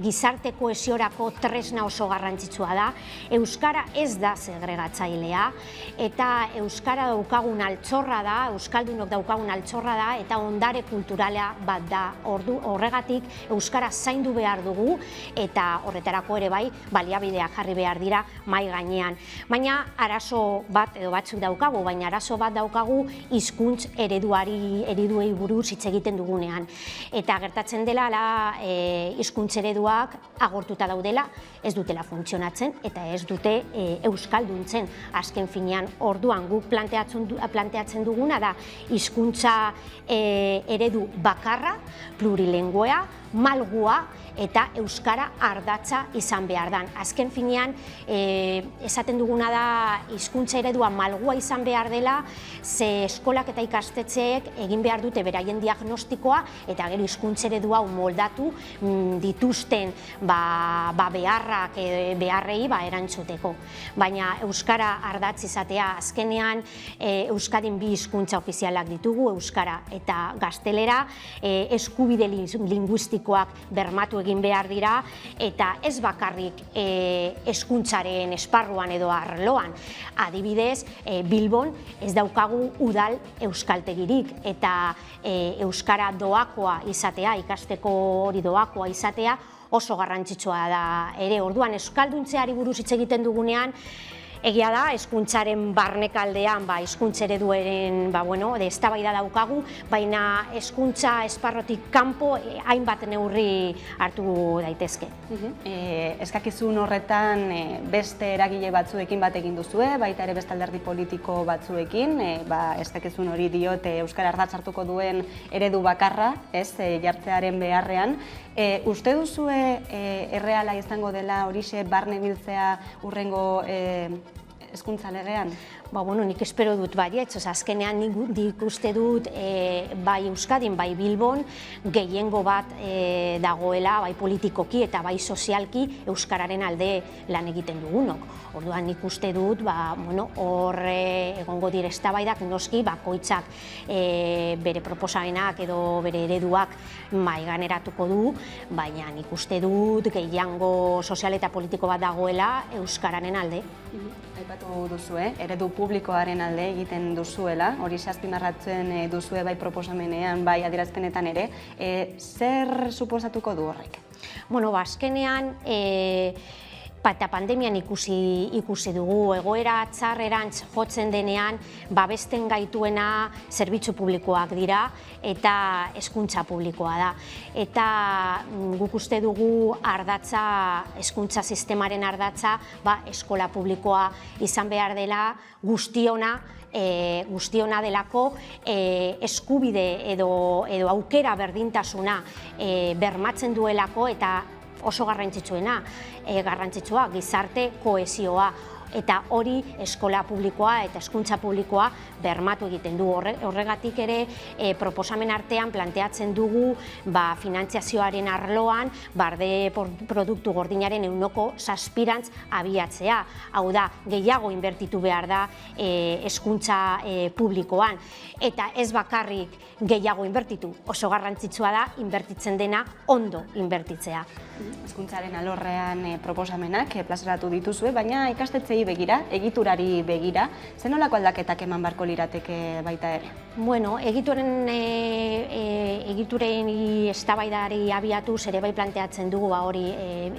gizarteko kohesiorako tresna oso garrantzitsua da. Euskara ez da segregatzailea, eta euskara daukagun altxorra da, euskaldunok daukagun altxorra da, eta ondare kulturala bat da. Horregatik euskara zaindu behar dugu, eta horretarako ere bai baliabideak jarri behar dira mai gainean. Baina arazo bat edo batzuk daukagu, baina arazo bat daukagu hizkuntz ereduei buruz hitz egiten dugunean. Eta gertatzen dela hizkuntz ereduak agortuta daudela, ez dutela funtzionatzen eta ez dute euskalduntzen. Azken finean, orduan guk planteatzen duguna da hizkuntza eredu bakarra, plurilenguea, malgua eta euskara ardatza izan behar dan. Azken finean, esaten duguna da hizkuntza eredua malgua izan behar dela, ze eskolak eta ikastetxeek egin behar dute beraien diagnostikoa eta gero hizkuntza eredua moldatu dituzten beharrei erantzuteko. Baina euskara ardatz izatea, azkenean Euskadin bi hizkuntza ofizialak ditugu, euskara eta gaztelera, eskubide linguistikoak bermatu egin behar dira, eta ez bakarrik hezkuntzaren esparruan edo arloan. Adibidez, Bilbon ez daukagu udal euskaltegirik, eta euskara doakoa izatea, ikasteko hori doakoa izatea, oso garrantzitsua da ere. Orduan, euskalduntzeari buruz hitz egiten dugunean, egia da, hezkuntzaren barnekaldean, hizkuntz ereduaren eztabaida daukagu, baina hezkuntza esparrotik kanpo hainbat neurri hartu daitezke. Eskakizun horretan beste eragile batzuekin bat egin duzue, baita ere beste alderdi politiko batzuekin, eskakizun hori diote euskara ardatz hartuko duen eredu bakarra, jartzearen beharrean. Uste duzue erreala izango dela horixe barne biltzea hurrengo hezkuntza legean? Nik espero dut baietz, azkenean nik uste dut bai Euskadin, bai Bilbon gehiengo bat dagoela, bai politikoki eta bai sozialki euskararen alde lan egiten dugunok. Orduan nik uste dut hor egongo dire eztabaidak, noski bakoitzak bere proposamenak edo bere ereduak maiganeratuko du, baina nik uste dut gehiengo sozial eta politiko bat dagoela euskararen alde. Aipatu duzu, eredu publikoaren alde egiten duzuela, hori azpimarratzen duzue bai proposamenean, bai adierazpenetan ere. Zer suposatuko du horrek? Azkenean, eta pandemian ikusi dugu, egoera txarrerantz jotzen denean, babesten gaituena zerbitzu publikoak dira eta hezkuntza publikoa da. Eta guk uste dugu ardatza, hezkuntza sistemaren ardatza, eskola publikoa izan behar dela guztiona delako eskubide edo aukera berdintasuna bermatzen duelako, eta oso garrantzitsua gizarte kohesioa, eta hori eskola publikoa eta hezkuntza publikoa bermatu egiten du. Horregatik ere proposamen artean planteatzen dugu finantziazioaren arloan barne produktu gordinaren 7% abiatzea. Hau da, gehiago inbertitu behar da hezkuntza publikoan, eta ez bakarrik gehiago inbertitu, oso garrantzitsua da inbertitzen dena ondo inbertitzea. Hezkuntzaren alorrean proposamenak plazaratu dituzue, baina ikastetxeei begira, egiturari begira, zer nolako aldaketak eman beharko lirateke baita ere? Egituren eztabaidari abiatuz ere bai planteatzen dugu hori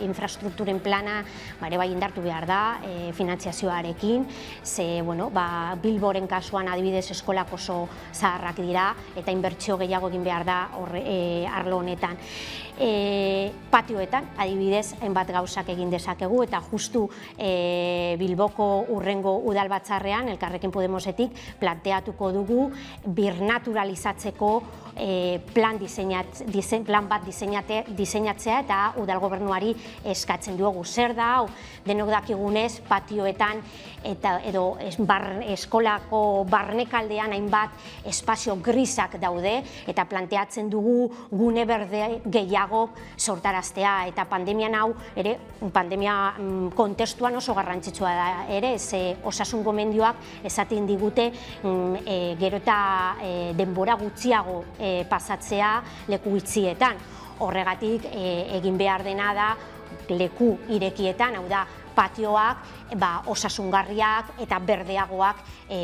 infrastrukturen plana ere bai indartu behar da finantziazioarekin, ze Bilboren kasuan adibidez eskolak oso zaharrak dira eta inbertsio gehiago egin behar da arlo honetan. Patioetan, adibidez, hainbat gauzak egin dezakegu, eta justu Bilboko hurrengo udalbatzarrean, Elkarrekin Podemosetik, planteatuko dugu birnaturalizatzeko plan bat diseinatzea eta udal gobernuari eskatzen dugu. Zer da, denok dakigunez, patioetan edo eskolako barnekaldean hainbat espazio grisak daude, eta planteatzen dugu gune berde gehiago sortaraztea, eta pandemian hau ere, pandemia kontestuan oso garrantzitsua da ere, ze osasun gomendioak esaten digute gero eta denbora gutxiago pasatzea leku itxietan. Horregatik egin behar dena da leku irekietan, hau da, patioak osasungarriak eta berdeagoak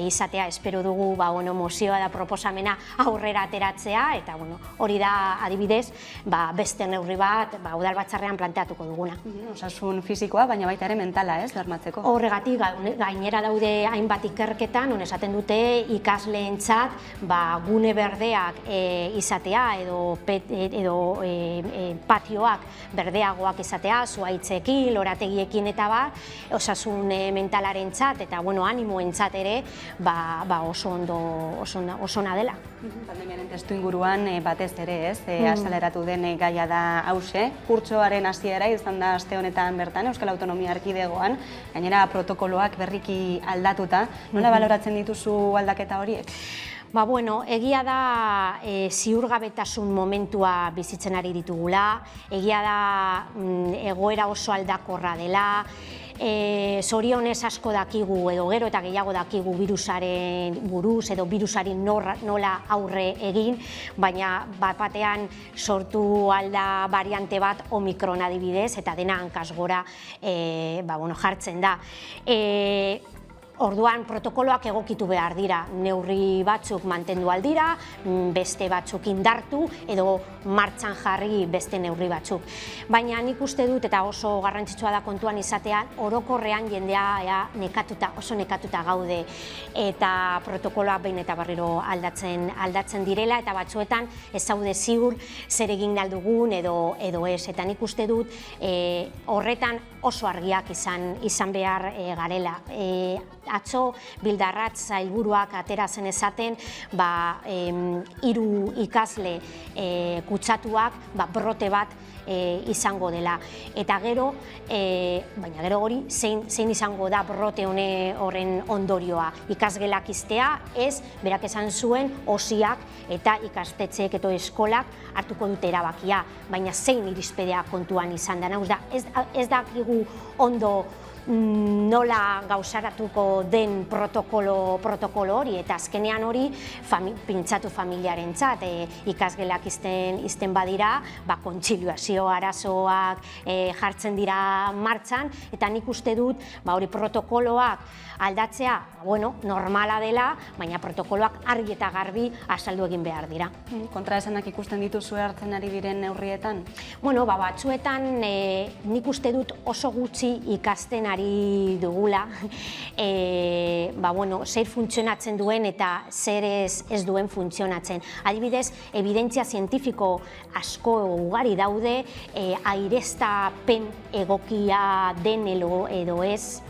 izatea espero dugu mozioa da proposamena aurrera ateratzea eta hori da adibidez beste neurri bat udalbatzarrean planteatuko duguna. Osasun fisikoa, baina baita ere mentala, ez, bermatzeko? Horregatik gainera daude hainbat ikerketan, non esaten dute ikasleentzat gune berdeak izatea edo patioak berdeagoak izatea, zuhaitzekin, lorategiekin eta osasun mentalarentzat eta animoentzat ere oso ona dela. Pandemiaren testuinguruan batez ere, ez, azaleratu den gaia da hause. Kurtsoaren hasiera izan da aste honetan bertan Euskal Autonomia Erkidegoan, gainera protokoloak berriki aldatuta. Nola baloratzen dituzu aldaketa horiek? Egia da ziurgabetasun momentua bizitzen ari ditugula, egia da egoera oso aldakorra dela, zorionez asko dakigu edo gero eta gehiago dakigu birusaren buruz edo birusari nola aurre egin, baina batean sortu alda variante bat Omikron adibidez eta dena hankaz gora jartzen da. Orduan protokoloak egokitu behar dira, neurri batzuk mantendu aldira, beste batzuk indartu edo martxan jarri beste neurri batzuk. Baina nik uste dut eta oso garrantzitsua da kontuan izatea, orokorrean jendea oso nekatuta gaude eta protokoloak behin eta berriro aldatzen direla eta batzuetan ez zaude ziur zer egin aldugun edo ez. Eta nik uste dut horretan oso argiak izan behar garela. Atzo Bildarratz sailburuak atera zen esaten 3 ikasle kutsatuak brote bat izango dela. Eta gero, baina gero hori zein izango da brote horren ondorioa. Ikasgelak iztea, ez, berak esan zuen osiak eta ikastetxeek eta eskolak hartuko dute erabakia, baina zein irizpidea kontuan izan da. Ez dakigu ondo nola gauzaratuko den protokolo hori eta azkenean hori pintzatu familiarentzat ikasgelak izten badira, kontziliazio arazoak jartzen dira martxan eta nik uste dut hori protokoloak aldatzea normala dela, baina protokoloak argi eta garbi azaldu egin behar dira. Kontraesanak ikusten dituzu hartzen ari diren neurrietan? Batzuetan nik uste dut oso gutxi ikasten ari dugula, zer funtzionatzen duen eta zer ez duen funtzionatzen. Adibidez, evidentzia zientifiko asko ugari daude, aireztapen egokia den edo ez,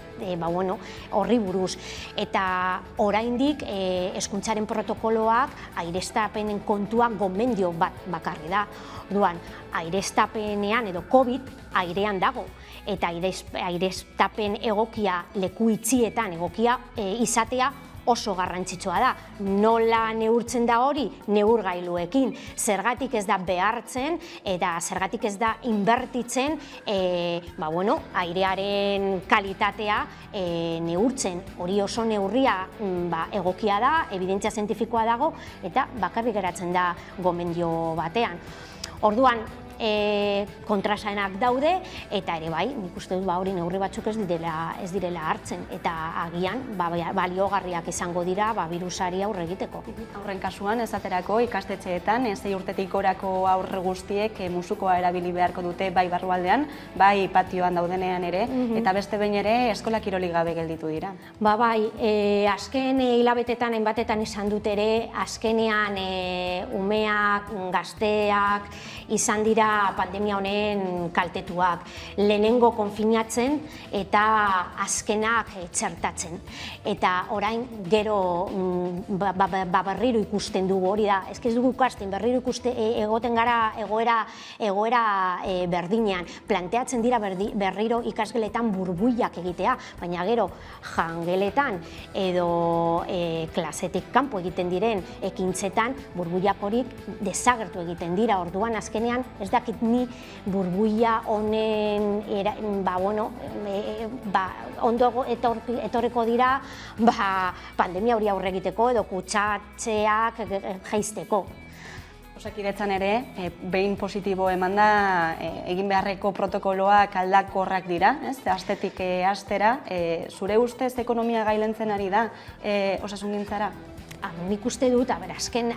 horri buruz. Eta oraindik hezkuntzaren protokoloak aireztapenen kontuak gomendio bat bakarri da. Orduan, aireztapenean edo COVID airean dago eta aireztapen egokia leku itxietan egokia izatea oso garrantzitsua da. Nola neurtzen da hori? Neurgailuekin. Zergatik ez da behartzen eta zergatik ez da inbertitzen airearen kalitatea neurtzen. Hori oso neurria egokia da, evidentzia zientifikoa dago eta bakarrik geratzen da gomendio batean. Orduan, kontraesanak daude eta ere nik uste dut hori neurri batzuk ez direla hartzen eta agian baliogarriak izango dira birusari aurre egiteko. Aurren kasuan esaterako ikastetxeetan 6 urtetik gorako aurre guztiek musukoa erabili beharko dute bai barrualdean, bai patioan daudenean ere eta beste behin ere eskola kiroli gabe gelditu dira. Azken hilabetetan hainbatetan izan dut ere, azkenean umeak, gazteak izan dira pandemia honen kaltetuak. Lehenengo konfinatzen eta azkenak txertatzen. Eta orain gero berriro ikusten dugu hori da. Ez dugu ikasten, berriro egoten gara egoera berdinean. Planteatzen dira berriro ikasgeletan burbuilak egitea, baina gero jangeletan edo klasetik kanpo egiten diren ekintzetan burbuilak horik desagertu egiten dira. Orduan azkenean ez dakit ni burbuila honen ondo etorriko dira pandemia hori aurre egiteko edo kutsatzeak jaisteko. Osakidetzan ere, behin positibo eman da, egin beharreko protokoloak aldakorrak dira, astetik astera. Zure ustez ekonomia gailentzen ari da osasungintzara? Nik uste dut, azken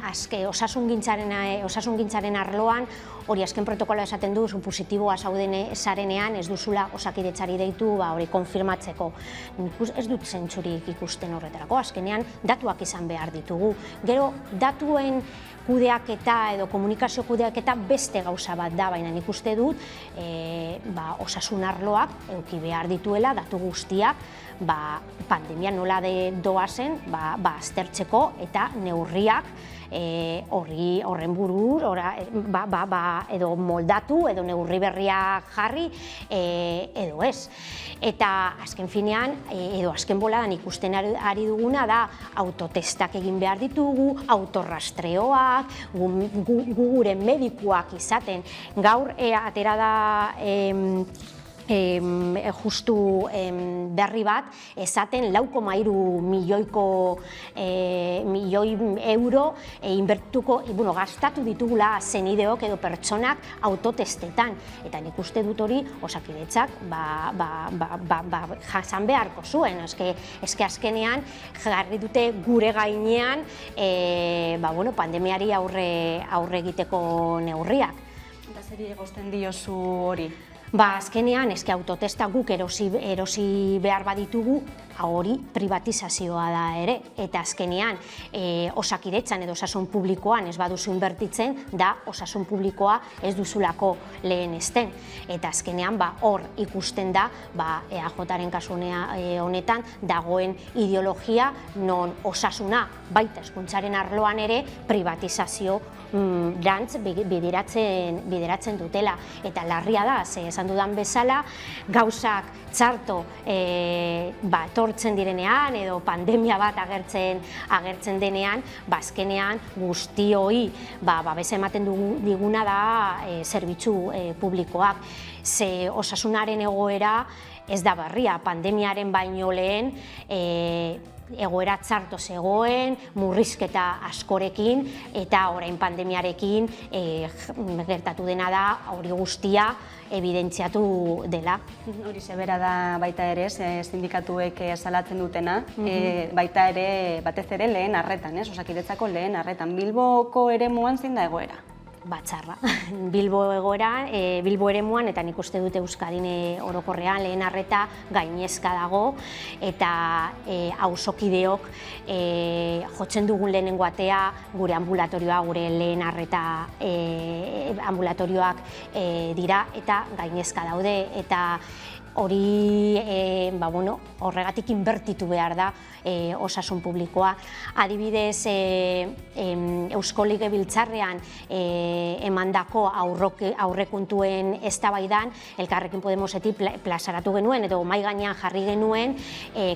osasungintzaren arloan, hori azken protokoloa esaten du, positiboa zarenean ez duzula Osakidetzari deitu hori konfirmatzeko. Ez dut zentzurik ikusten horretarako, azkenean datuak izan behar ditugu. Gero, datuen kudeaketa edo komunikazio kudeaketa beste gauza bat da, baina nik uste dut osasun arloak eduki behar dituela, datu guztiak, pandemia nola doazen aztertzeko eta neurriak horren buruz, edo moldatu, edo neurri berriak jarri, edo ez. Eta azken finean, edo azken boladan ikusten ari duguna da autotestak egin behar ditugu, autorrastreoak, gure medikuak izaten. Gaur atera da justu berri bat, esaten 4,3 milioi euro gastatu ditugula zenideok edo pertsonak autotestetan. Eta nik uste dut hori Osakidetzak jasan beharko zuen. Eske azkenean jarri dute gure gainean pandemiari aurre egiteko neurriak. Eta zeri egozten diozu hori? Azkenean, autotesta guk erosi behar baditugu, hori privatizazioa da ere. Eta azkenean, Osakidetzan edo osasun publikoan ez baduzu inbertitzen, da osasun publikoa ez duzulako lehenesten. Eta azkenean, hor ikusten da, EAJaren kasu honetan, dagoen ideologia non osasuna baita hezkuntzaren arloan ere privatizazio dantz bideratzen dutela. Eta larria da, esan dudan bezala, gauzak txarto etortzen direnean edo pandemia bat agertzen denean, azkenean guztioi babesa ematen diguna da zerbitzu publikoak. Ze osasunaren egoera ez da berria, pandemiaren baino lehen egoera txarto zegoen, murrizketa askorekin, eta orain pandemiarekin gertatu dena da hori guztia evidentziatu dela. Hori zebera da baita ere, sindikatuek salatzen dutena, baita ere, batez ere lehen arretan, Osakidetzako lehen arretan. Bilboko eremuan zein da egoera? Txarra. Bilbo eremuan, eta nik uste dute Euskadin orokorrean lehen arreta gainezka dago, eta auzokideok jotzen dugun lehenengo atea gure ambulatorioa, gure lehen arreta ambulatorioak dira, eta gainezka daude, eta hori horregatik inbertitu behar da osasun publikoa. Adibidez, Eusko Legebiltzarrean emandako aurrekontuen eztabaidan Elkarrekin Podemosetik plazaratu genuen edo mahai gainean jarri genuen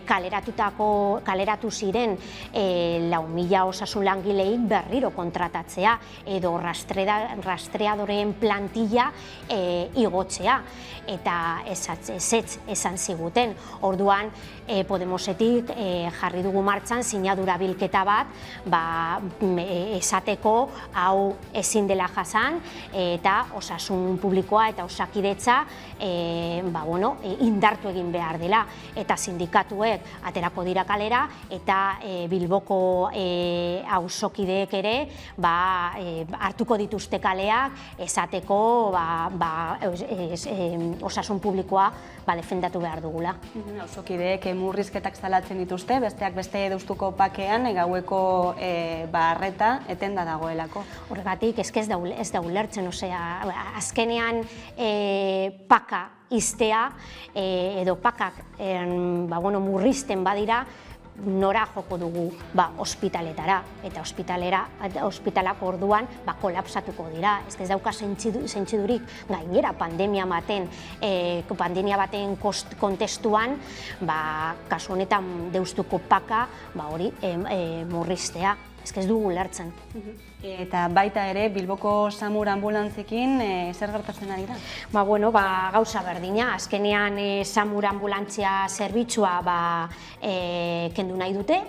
kaleratu ziren 4.000 osasun langileei berriro kontratatzea edo rastreadoreen plantilla igotzea, eta esan ziguten. Orduan Podemosetik jarri dugu martxan sinadura bilketa bat esateko hau ezin dela jasan, eta osasun publikoa eta Osakidetza indartu egin behar dela, eta sindikatuek aterako dira kalera, eta Bilboko auzokideek ere hartuko dituzte kaleak esateko osasun publikoa defendatu behar dugula. Auzokideek murrizketak salatzen dituzte, besteak beste Deustuko pakean gaueko arreta etenda dagoelako. Horregatik, ez da ulertzen, azkenean paka iztea edo pakak murrizten badira, nora joko dugu ospitaletara, eta ospitalak orduan kolapsatuko dira. Ez dauka zentzidurik gainera pandemia baten kontestuan, kasu honetan Deustuko paka hori murriztea. ez dugu lertzen. Eta baita ere, Bilboko Samur ambulantzekin zer gertatzen ari da? Gauza berdina, azkenean Samur ambulantzia zerbitzua kendu nahi dute,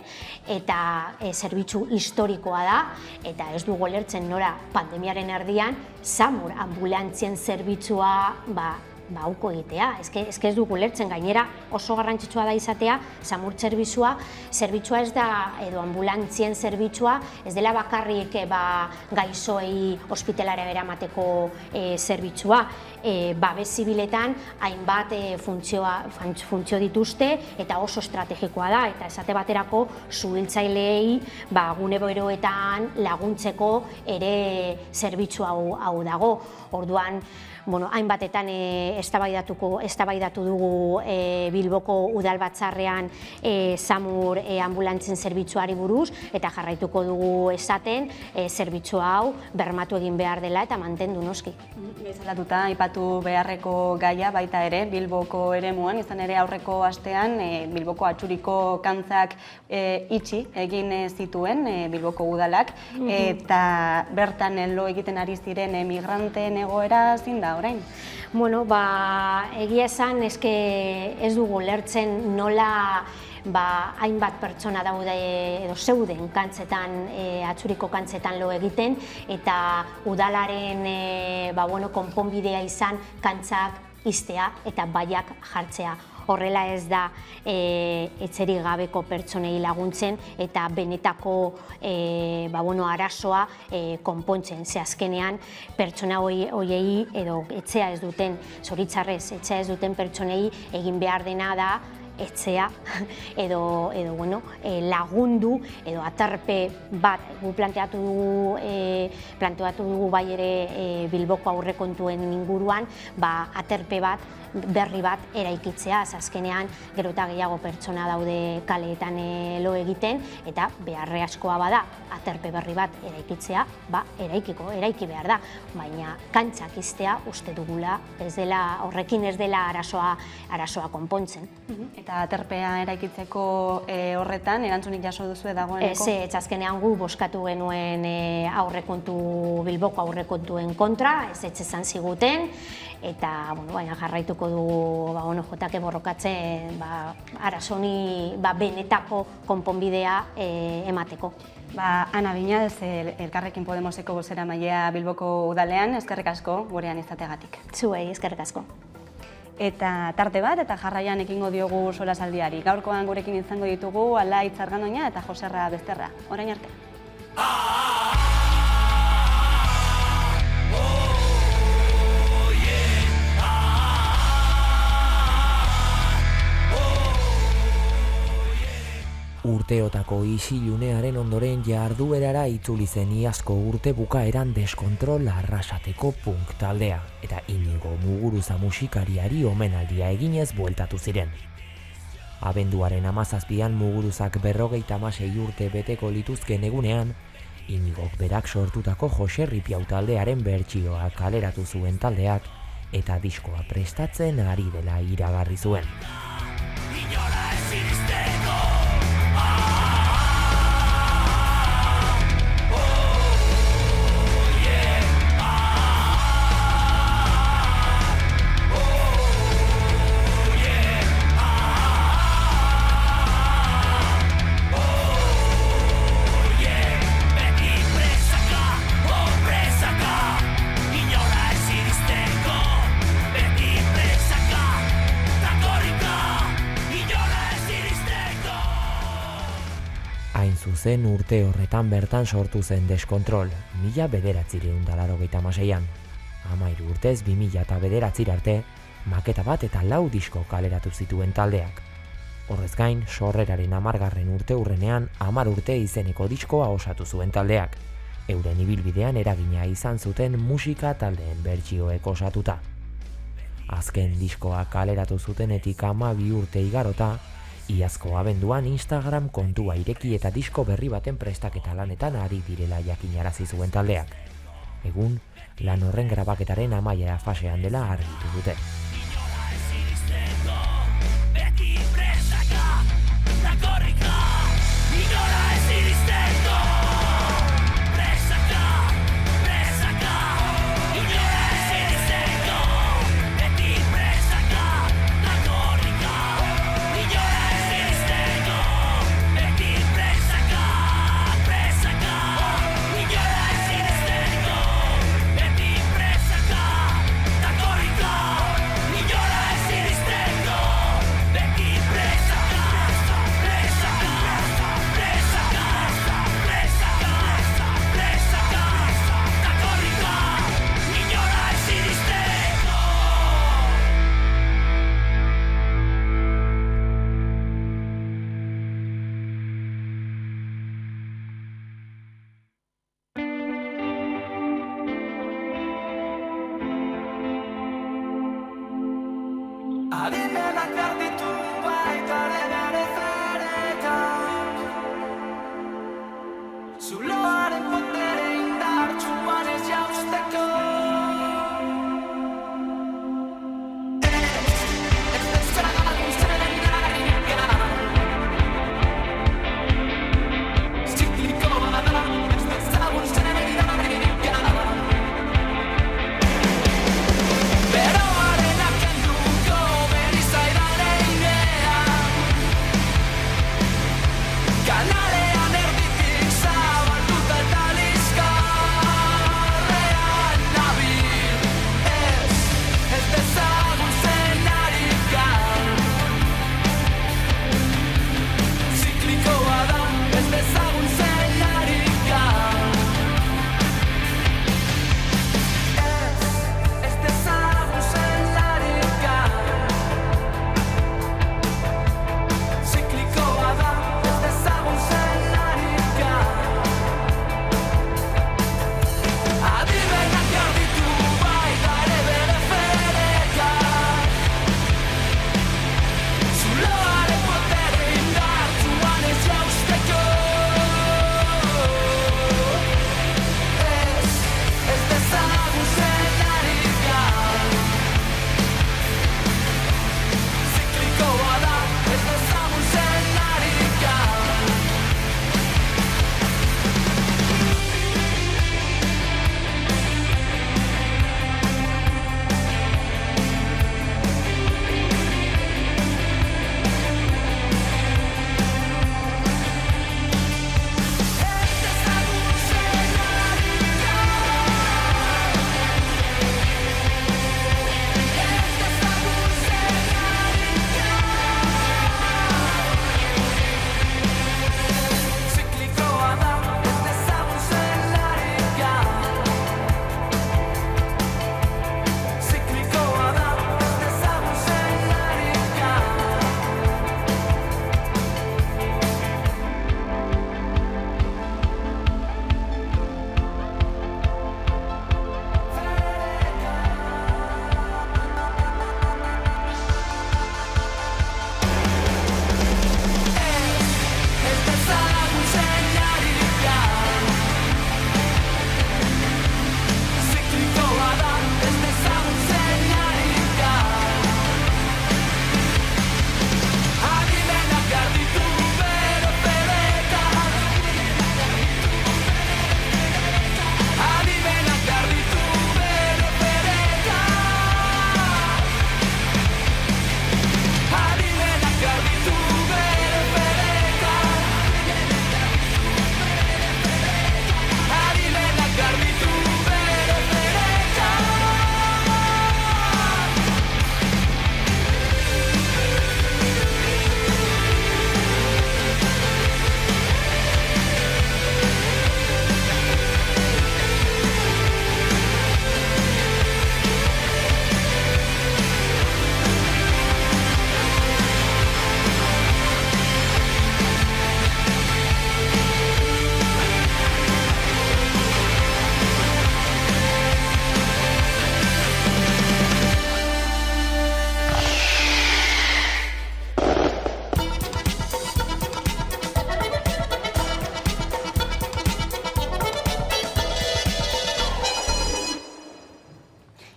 eta zerbitzu historikoa da, eta ez dugu lertzen nora pandemiaren erdian, Samur ambulantzien zerbitzua hauko egitea. Ez dugu lertzen, gainera oso garrantzitsua da izatea, Samur zerbitzua ez da, edo ambulantzien zerbitzua, ez dela bakarrik gaixoei ospitalara eramateko zerbitzua. Babes zibiletan hainbat funtzio dituzte eta oso estrategikoa da, eta esate baterako suhiltzaileei gune beroetan laguntzeko ere zerbitzu hau dago. Orduan, hainbatetan eztabaidatu dugu Bilboko Udalbatzarrean Samur anbulantzien zerbitzuari buruz, eta jarraituko dugu esaten zerbitzu hau bermatu egin behar dela eta mantendu noski. Bezalatuta, aipatu beharreko gaia baita ere Bilboko eremuan, izan ere aurreko astean Bilboko atxuriko kantzak itxi egin zituen Bilboko Udalak, eta bertan lo egiten ari ziren migranteen egoera zein da orain? Egia esan ez dugu lertzen nola hainbat pertsona daude edo zeuden kantzetan, atxuriko kantzetan lo egiten, eta udalaren konponbidea izan kantzak iztea eta baiak jartzea. Horrela ez da etxerik gabeko pertsonei laguntzen eta benetako arazoa konpontzen. Ze azkenean pertsona horiei edo etxea ez duten, zoritzarrez, etxea ez duten pertsonei egin behar dena da etxea edo lagundu edo aterpe bat gu planteatu dugu bai ere Bilboko aurrekontuen inguruan aterpe bat berri bat eraikitzea, azkenean gero eta gehiago pertsona daude kaleetan lo egiten, eta beharrezkoa bada aterpe berri bat eraikitzea, eraiki behar da, baina kantzak iztea uste dugula horrekin ez dela arazoa konpontzen. Eta aterpea eraikitzeko horretan, erantzunik jaso duzu dagoeneko? Ez, azkenean gu boskatu genuen Bilboko aurrekontuen kontra, ez etxezan ziguten, eta baina jarraituko dugu jotake borrokatzen arazoni benetako konponbidea emateko. Ana Viñas, Elkarrekin Podemoseko bozeramailea Bilboko Udalean, eskerrik asko gurean izateagatik. Zuei, eskerrik asko. Eta tarte bat eta jarraian ekingo diogu solasaldiari. Gaurkoan gurekin izango ditugu Alaitz Argandoña eta Joserra Bezterra. Orain arte. Urteotako isilunearen ondoren jarduerara itzuli zen iazko urte bukaeran Deskontrol arrasateko punk taldea, eta Inigo Muguruza musikariari omenaldia eginez bueltatu ziren. Abenduaren 17an Muguruzak 56 urte beteko lituzken egunean, Inigok berak sortutako Jose Ripiau taldearen bertsioa kaleratu zuen taldeak, eta diskoa prestatzen ari dela iragarri zuen. Zuzen urte horretan bertan sortu zen Deskontrol, 1986an. 13 urtez 2009 arte, maketa bat eta 4 disko kaleratu zituen taldeak. Horrez gain, sorreraren 10. urte hurrenean 10 urte izeneko diskoa osatu zuen taldeak. Euren ibilbidean eragina izan zuten musika taldeen bertsioek osatuta. Azken diskoa kaleratu zutenetik 12 urte igarota, iazko abenduan Instagram kontua ireki eta disko berri baten prestaketa lanetan ari direla jakinarazi zuen taldeak. Egun, lan horren grabaketaren amaia fasean dela argitu dute. Adimenak behar ditu baitaren ere zareka. Zuloaren potere indartsuan ez jausteko. Ez dezagun zenarika. Ziklikoa da, ez dezagun zenarika. Beroaren akenduko berizaidaren gean. Kanalean erditik zabalduta eta liskarrean nabil. Ez dezagun zenarika. Ziklikoa da, ez dezagun zenarika. Ez dezagun zenarika. Ziklikoa da, ez dezagun zenarika. Adimenak behar ditu baita ere bere fereka. Zuloaren potere indartsuan ez jausteko. Ez dezagun zenarika. Ziklikoa da, ez dezagun zenarika. Ziklikoa da, ez dezagun zenarika. Ziklikoa da, ez dezagun zenarika. Ez dezagun zenarika. Ziklikoa da, ez dezagun zenarika. Adimenak behar ditu bere fereka. Adimenak behar ditu bere fereka. Adimenak behar ditu bere fereka. Adimenak behar ditu bere fereka.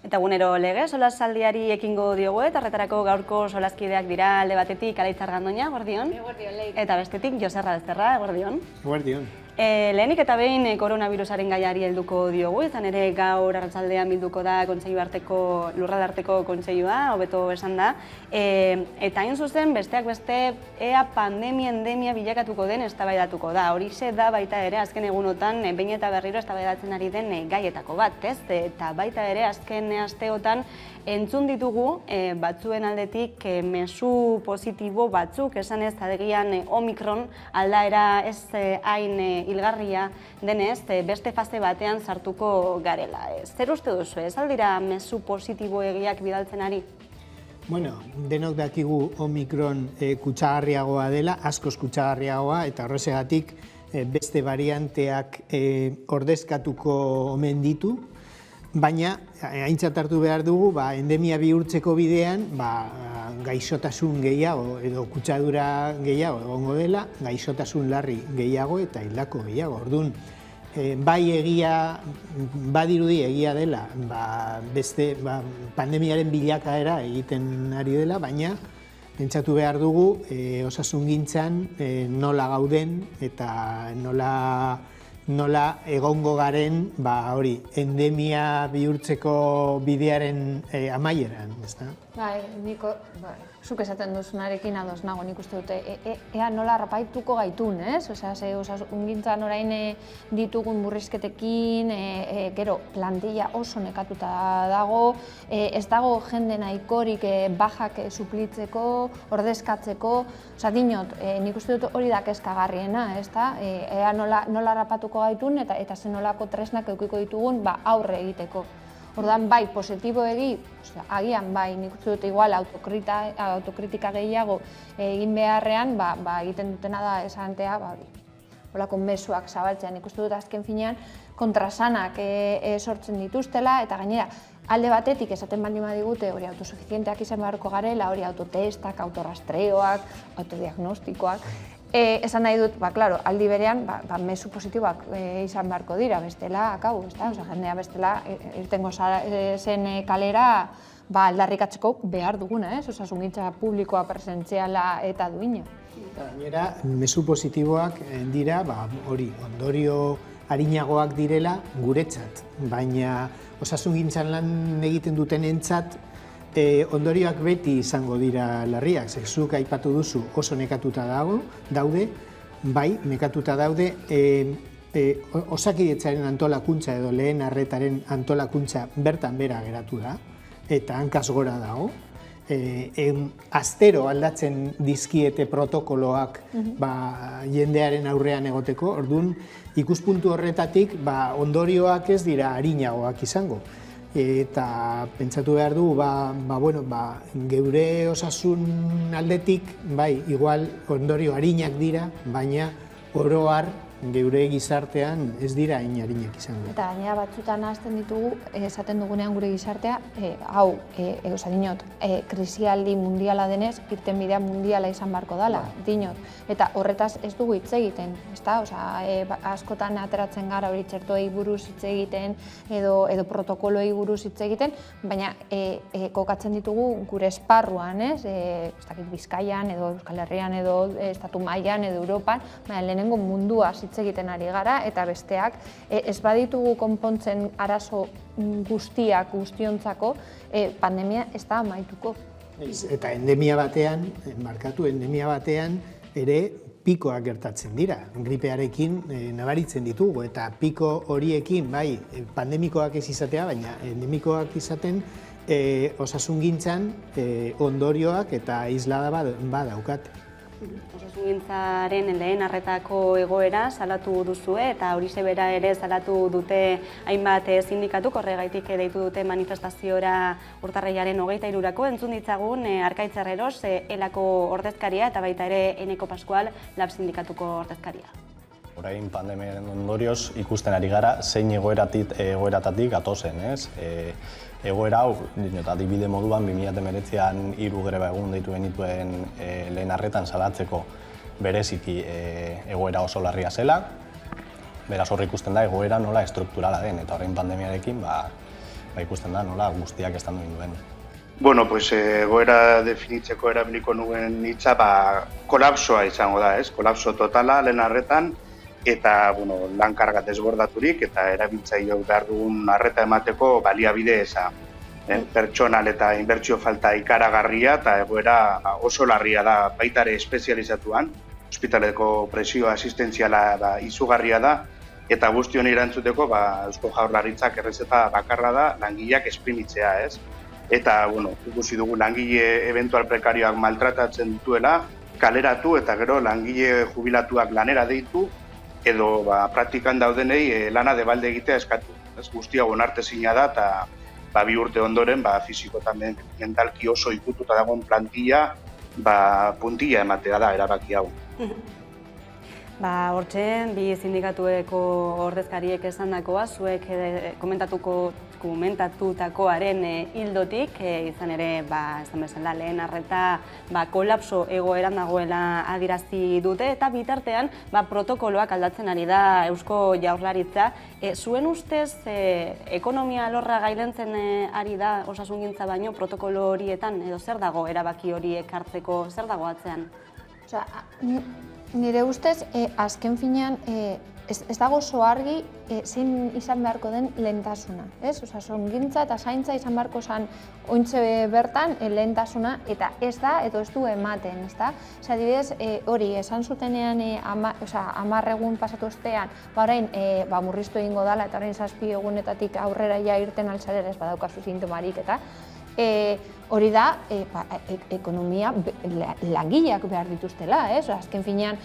Eta egunero lege, solasaldiari ekingo diogu eta horretarako gaurko solaskideak dira alde batetik Alaitzar Gandoña, eguerdion. Eta bestetik Joserra Ezterra, eguerdion. Eguerdion. Lehenik eta behin koronavirusaren gaiari helduko diogu, izan ere gaur arratsaldean bilduko da lurralde arteko kontseilua, hobeto esan da. Eta hain zuzen, besteak beste, ea pandemia endemia bilakatuko den eztabaidatuko da. Horixe da baita ere azken egunotan behin eta berriro eztabaidatzen ari den gaietako bat, ez? Eta baita ere azken asteotan entzun ditugu batzuen aldetik mezu positibo batzuk, esan ez adegian Omikron aldaera ez hain hilgarria denez, beste fase batean sartuko garela. Zer uste duzu, ez aldira mezu positibo egiak bidaltzen ari? Bueno, denok dakigu Omikron kutsagarriagoa dela, askoz kutsagarriagoa, eta horrezegatik beste varianteak ordezkatuko omen ditu. baina aintzat hartu behar dugu endemia bihurtzeko bidean gaixotasun gehiago edo kutsadura gehiago egongo dela, gaixotasun larri gehiago eta hildako gehiago. Orduan, bai badirudi egia dela, beste pandemiaren bilakaera egiten ari dela, baina pentsatu behar dugu osasungintzan nola gauden eta nola egongo garen endemia bihurtzeko bidearen amaieran, ezta? Niko, zuk esaten duzunarekin ados nago, nik uste dute, ea nola rapaituko gaitun, ez? Osasungintzan orain ditugun murrizketekin, gero, plantilla oso nekatuta dago, ez dago jende nahikorik bajak suplitzeko, ordezkatzeko, dinot, nik uste dut hori da kezkagarriena, ez da? Ea nola rapatuko gaitun eta zen nolako tresnak eukiko ditugun aurre egiteko. Orduan, bai, positibo agian bai, nik uste dut igual autokritika gehiago egin beharrean, egiten dutena da esantea, holako mezuak zabaltzea. Nik uste dut azken finean kontrasanak sortzen dituztela, eta gainera, alde batetik esaten baldin badigute hori autosuficienteak izan beharko garela, hori autotestak, autorrastreoak, autodiagnostikoak, esan nahi dut, aldi berean, mezu positiboak izan beharko dira, bestela, jendea bestela, irtengo zen kalera, aldarrikatzeko behar duguna, osasungintza publikoa presentziala eta duina. Gainera, mezu positiboak dira, ondorio arinagoak direla guretzat, baina osasungintzan lan egiten duten entzat, ondorioak beti izango dira larriak. Zuk aipatu duzu oso nekatuta daude, nekatuta daude, Osakidetzaren antolakuntza edo lehen arretaren antolakuntza bertan bera geratu da, eta hankaz gora dago. Astero aldatzen dizkiete protokoloak jendearen aurrean egoteko, orduan ikuspuntu horretatik ondorioak ez dira arinagoak izango. Eta pentsatu behar du, geure osasun aldetik, igual ondorio arinak dira, baina oro har geure gizartean ez dira hain arinak izango. Eta gainera batzutan ahazten ditugu, esaten dugunean gure gizartea, krisialdi mundiala denez, irtenbidea mundiala izan beharko dela, dinot. Eta horretaz ez dugu hitz egiten, ezta? Askotan ateratzen gara hori txertoei buruz hitz egiten, edo protokoloei buruz hitz egiten, baina kokatzen ditugu gure esparruan, ez dakit Bizkaian, edo Euskal Herrian, edo estatu mailan, edo Europan, baina lehenengo mundua hitz egiten ari gara, eta besteak ez baditugu konpontzen arazo guztiontzako, pandemia ez da amaituko. Eta endemia batean ere pikoak gertatzen dira. Gripearekin nabaritzen ditugu, eta piko horiekin, pandemikoak ez izatea, baina endemikoak izaten osasungintzan ondorioak eta islada badaukate. Osasungintzaren lehen arretako egoera salatu duzue, eta horixe bera ere salatu dute hainbat sindikatuk, horregaitik deitu dute manifestaziora urtarrilaren 23rako, entzun ditzagun Arkaitz Herreros, elako ordezkaria, eta baita ere Eneko Pascual, lab sindikatuko ordezkaria. Orain pandemiaren ondorioz ikusten ari gara zein egoeratatik gatozen, ez? Egoera hau, adibide moduan, 2019an 3 greba egun deitu genituen lehen arretan salatzeko bereziki egoera oso larria zela. Beraz hor ikusten da egoera nola estrukturala den, eta orain pandemiarekin ikusten da nola guztiak estandu duen. Bueno, egoera definitzeko erabiliko nuen hitza kolapsoa izango da, ez? Kolapso totala lehen arretan, eta lan karga desbordaturik eta erabiltzaileok behar dugun arreta emateko baliabide eza. Pertsonal eta inbertsio falta ikaragarria eta egoera oso larria da baita ere espezializatuan. Ospitaleko presio asistentziala izugarria da, eta guzti honi erantzuteko Eusko Jaurlaritzak errezeta bakarra da langileak esprimitzea, ez? Eta, ikusi dugu langile eventual prekarioak maltratatzen dituela, kaleratu eta gero langile jubilatuak lanera deitu, edo praktikan daudenei lana debalde egitea eskatu. Guztia onartezina da, eta 2 urte ondoren fisiko eta mentalki oso ikututa dagoen plantilla puntilla ematea da erabaki hau. Hortxe, bi sindikatueko ordezkariek esandakoa, zuek komentatutakoaren hildotik, izan ere, esan bezala, lehen arreta kolapso egoeran dagoela adierazi dute, eta bitartean protokoloak aldatzen ari da Eusko Jaurlaritza. Zuen ustez, ekonomia alorra gailentzen ari da osasungintza baino protokolo horietan, edo zer dago erabaki horiek hartzeko, zer dago atzean? Nire ustez, azken finean, ez dago oso argi zein izan beharko den lehentasuna. Osasungintza eta zaintza izan beharko zen ointxe bertan lehentasuna, eta ez da, edo ez du ematen. Adibidez, hori, esan zutenean 10 egun pasatu ostean, orain murriztu egingo dela, eta orain 7 egunetatik aurrera ja irten altzarera ez badaukazu sintomarik, eta hori da, ekonomia langileak behar dituztela, azken finean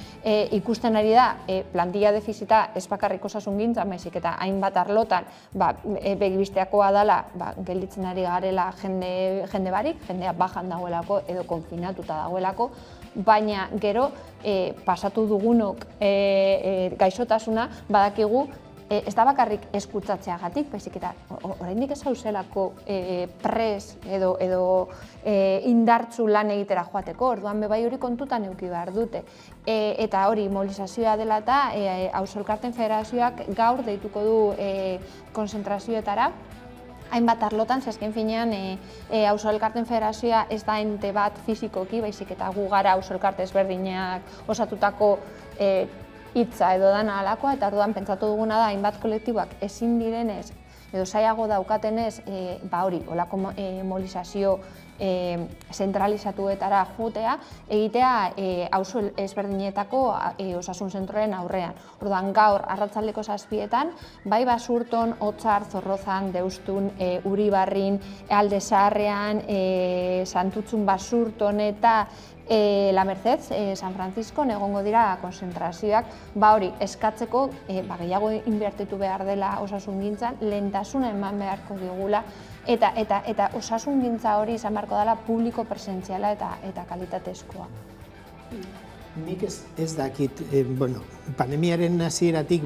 ikusten ari da plantilla defizita ez bakarrik osasungintzan, baizik eta hainbat arlotan begibisteakoa dela gelditzen ari garela jende barik, jendea bajan dagoelako edo konfinatuta dagoelako, baina gero pasatu dugunok gaixotasuna badakigu ez da bakarrik eskutsatzeagatik, baizik eta oraindik ez hauzelako pres edo indartzu lan egitera joateko, orduan bai hori kontutan eduki behar dute. Eta hori mobilizazioa dela eta Auzo Elkarteen Federazioak gaur deituko du konzentrazioetara, hainbat arlotan, azken finean Auzo Elkarteen Federazioa ez da ente bat fizikoki, baizik eta gu gara Auzo Elkarte ezberdinak osatutako hitza edo dana alakoa, eta orduan pentsatu duguna da, hainbat kolektiboak ezin direnez, edo zailago daukatenez, hori, olako mobilizazio zentralizatuetara jotea, egitea auzo ezberdinetako osasun zentroren aurrean. Orduan gaur, arratsaldeko 7etan, bai Basurton, Otzar, Zorrozan, Deustun, Uribarrin, Alde Zaharrean, Santutzun Basurton eta La Merced, San Francisco, egongo dira konzentrazioak, hori eskatzeko gehiago inbertitu behar dela osasungintzan, lehentasuna eman beharko digula, eta osasungintza hori izan beharko dela publiko presentziala eta kalitatezkoa. Nik ez dakit, pandemiaren hasieratik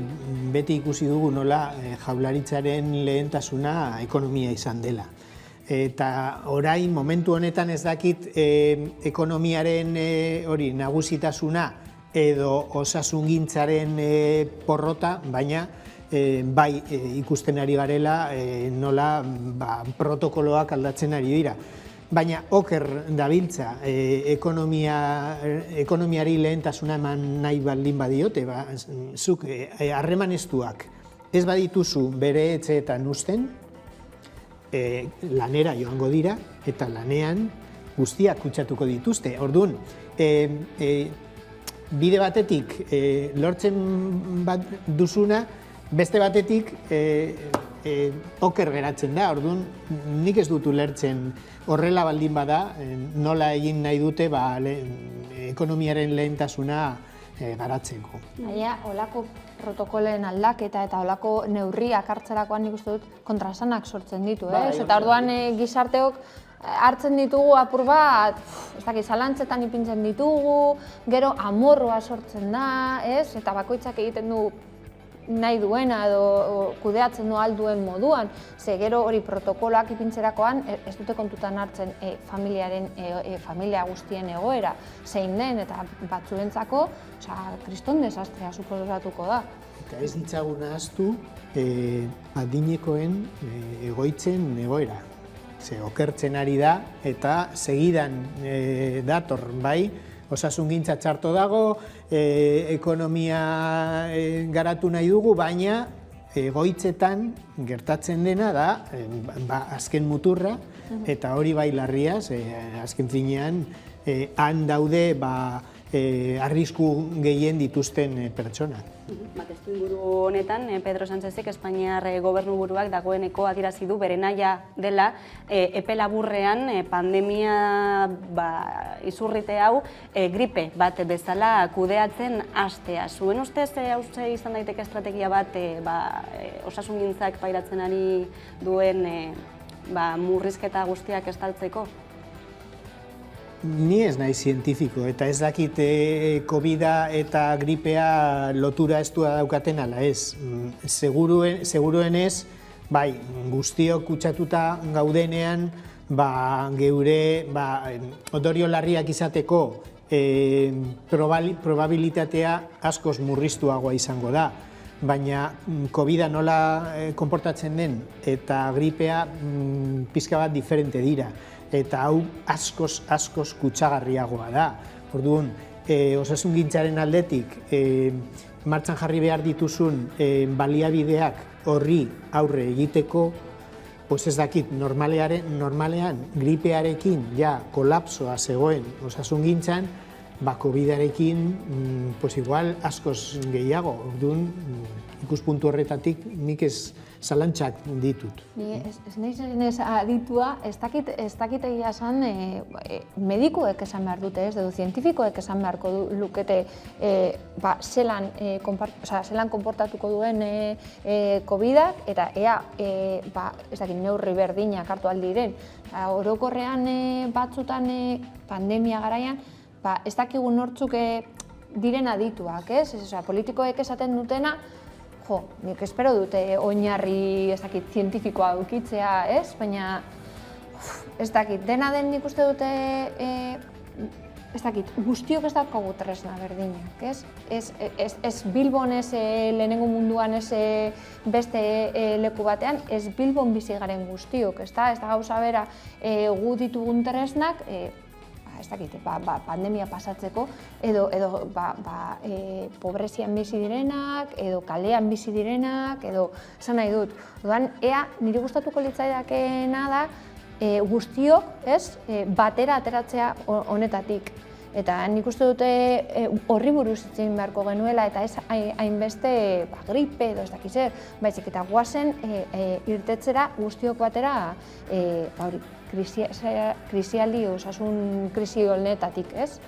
beti ikusi dugu nola Jaurlaritzaren lehentasuna ekonomia izan dela. Eta orain, momentu honetan ez dakit ekonomiaren hori nagusitasuna edo osasungintzaren porrota, baina bai ikusten ari garela nola protokoloak aldatzen ari dira. Baina oker dabiltza ekonomiari lehentasuna eman nahi baldin badiote, zuk harreman estuak ez badituzu bere etxeetan uzten, lanera joango dira eta lanean guztiak kutsatuko dituzte. Orduan, bide batetik lortzen bat duzuna, beste batetik oker geratzen da. Orduan, nik ez dut ulertzen horrela baldin bada, nola egin nahi dute ekonomiaren lehentasuna garatzeko. Baina, olako protokoloen aldaketa eta olako neurriak hartzerakoan nik uste dut kontrasanak sortzen ditu, eta orduan gizarteok hartzen ditugu apur bat, ez dakit, zalantzetan ipintzen ditugu, gero amorroa sortzen da, eta bakoitzak egiten du nahi duena edo kudeatzen du alduen moduan, ze gero hori protokoloak ipintzerakoan ez dute kontutan hartzen familia guztien egoera zein den, eta batzuentzako kriston desastrea suposatuko da. Eta ez ditzagun ahaztu adinekoen egoitzen egoera. Ze okertzen ari da eta segidan dator, bai, osasungintza txarto dago, ekonomia garatu nahi dugu, baina egoitzetan gertatzen dena da azken muturra, eta hori bai larria, azken finean han daude arrisku gehien dituzten pertsonak. Testuinguru honetan, Pedro Sánchezek Espainiar gobernuburuak dagoeneko adierazi du bere nahia dela epe laburrean pandemia izurrite hau gripe bat bezala kudeatzen hastea. Zuen ustez hauze izan daiteke estrategia bat osasungintzak pairatzen ari duen murrizketa guztiak estaltzeko? Ni ez nahi zientifiko, eta ez dakit COVID-a eta gripea lotura estua daukaten ala ez. Seguruen ez, bai, guztiok kutsatuta gaudenean, geure ondorio larriak izateko probabilitatea askoz murriztuagoa izango da. Baina COVID-a nola konportatzen den eta gripea pixka bat diferente dira. Eta hau askoz kutsagarriagoa da. Orduan, osasungintzaren aldetik martxan jarri behar dituzun baliabideak horri aurre egiteko, ez dakit, normalean gripearekin ja kolapsoa zegoen osasungintzan, COVID-arekin igual askoz gehiago. Orduan, ikuspuntu horretatik nik ez zalantzak ditut. Ez naiz aditua, ez dakit egia esan medikuek esan behar dute, ez edo zientifikoek esan beharko lukete zelan konportatuko duen COVID-ak, eta ea, ez dakit, neurri berdinak hartu aldiren. Orokorrean batzutan pandemia garaian, ez dakigu nortzuk diren adituak, ez? Politikoek esaten dutena, nik espero dute oinarri zientifikoa edukitzea, ez? Baina, ez dakit, dena den nik uste dute, ez dakit, guztiok ez daukagu tresna berdinak, ez? Ez Bilbon, ez lehenengo munduan, ez beste leku batean, ez Bilbon bizi garen guztiok, ez da gauza bera gu ditugun tresnak, ez dakit, pandemia pasatzeko, edo pobrezian bizi direnak, edo kalean bizi direnak, edo esan nahi dut. Orduan, ea, niri gustatuko litzaidakena da, guztiok, batera ateratzea honetatik. Eta nik uste dute horri buruz itzein beharko genuela, eta ez hainbeste gripe edo ez dakiz zer, baizik eta guazen irtetzera guztiok batera krisialdi, osasun krisi honetatik, ez?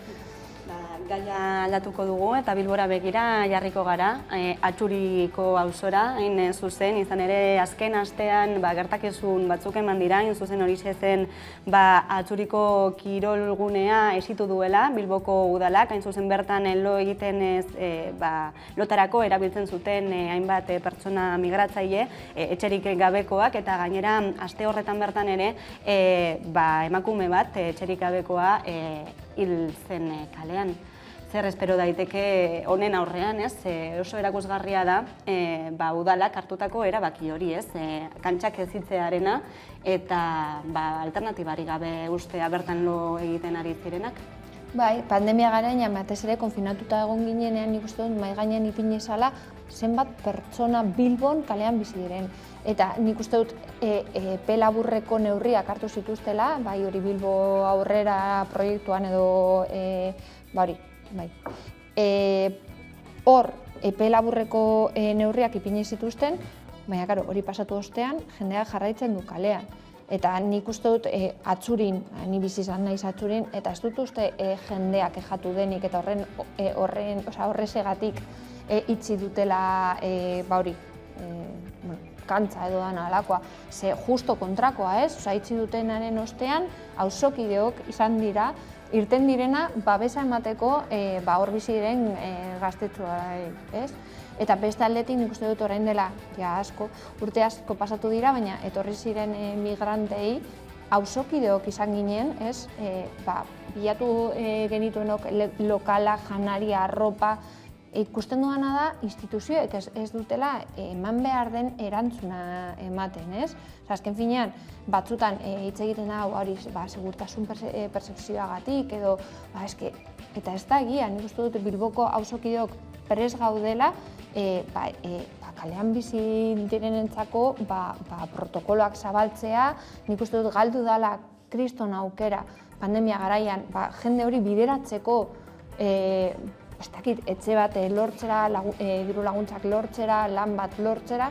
Gaia aldatuko dugu eta Bilbora begira jarriko gara, Atxuriko auzora, hain zuzen, izan ere azken astean gertakizun batzuk eman dira, hain zuzen hori zen Atxuriko kirolgunea esitu duela Bilboko udalak, hain zuzen bertan lo egiten lotarako erabiltzen zuten hainbat pertsona migratzaile, etxerik gabekoak, eta gainera aste horretan bertan ere emakume bat etxerik gabekoa hil zen kalean. Zer espero daiteke honen aurrean, oso erakusgarria da udalak hartutako erabaki hori, kantxak ezitzearena eta alternatibari gabe ustea bertan lo egiten ari zirenak. Bai, pandemia garaian batez ere konfinatuta egon ginenean nik uste dut mahai gainean ipini zala zenbat pertsona Bilbon kalean bizi diren. Eta nik uste dut epe laburreko neurriak hartu zituztela, bai hori Bilbo aurrera proiektuan edo hori. Hor, epe laburreko neurriak ipini zituzten, baina hori pasatu ostean, jendeak jarraitzen du kalean. Eta nik uste dut Atxurin, ni bizi izan naiz Atxurin, eta ez dut uste jendeak ejatu denik eta horrezegatik itxi dutela kantza edo dana alakoa. Ze justo kontrakoa, ez? Itxi dutenaren ostean, auzokideok izan dira, irten direna babesa emateko hor bizi diren gaztetxoa, ez? Eta beste aldetik nik uste dut orain dela urte asko pasatu dira, baina etorri ziren migrantei auzokideok izan ginen, ez? Bilatu genituenok lokala, janaria, arropa, ikusten duana da instituzioek ez dutela eman behar den erantzuna ematen, ez? Azken finean, batzutan hitz egiten da, segurtasun percepzioagatik edo, eta ez da egia, nik uste dut Bilboko auzokideok prest gaudela, kalean bizi direnentzako protokoloak zabaltzea, nik uste dut galdu dela kriston aukera pandemia garaian, jende hori bideratzeko etxe bat lortzera, diru laguntzak lortzera, lan bat lortzera,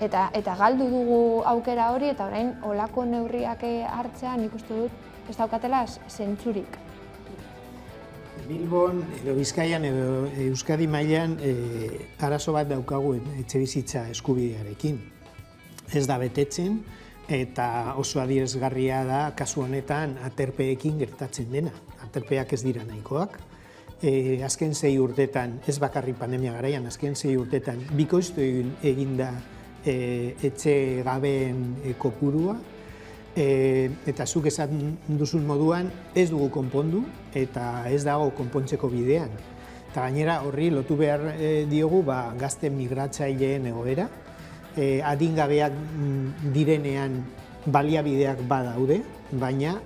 eta galdu dugu aukera hori, eta orain olako neurriak hartzea nik uste dut ez daukatela zentzurik. Bilbon, edo Bizkaian, edo Euskadi mailan arazo bat daukagu etxebizitza eskubidearekin. Ez da betetzen, eta oso adierazgarria da kasu honetan aterpeekin gertatzen dena. Aterpeak ez dira nahikoak. Azken 6 urtetan, ez bakarrik pandemia garaian, azken 6 urtetan bikoiztu egin da etxe gabeen kopurua, eta zuk esan duzun moduan ez dugu konpondu eta ez dago konpontzeko bidean. Eta gainera horri lotu behar diogu gazte migratzaileen egoera, adingabeak direnean baliabideak badaude, baina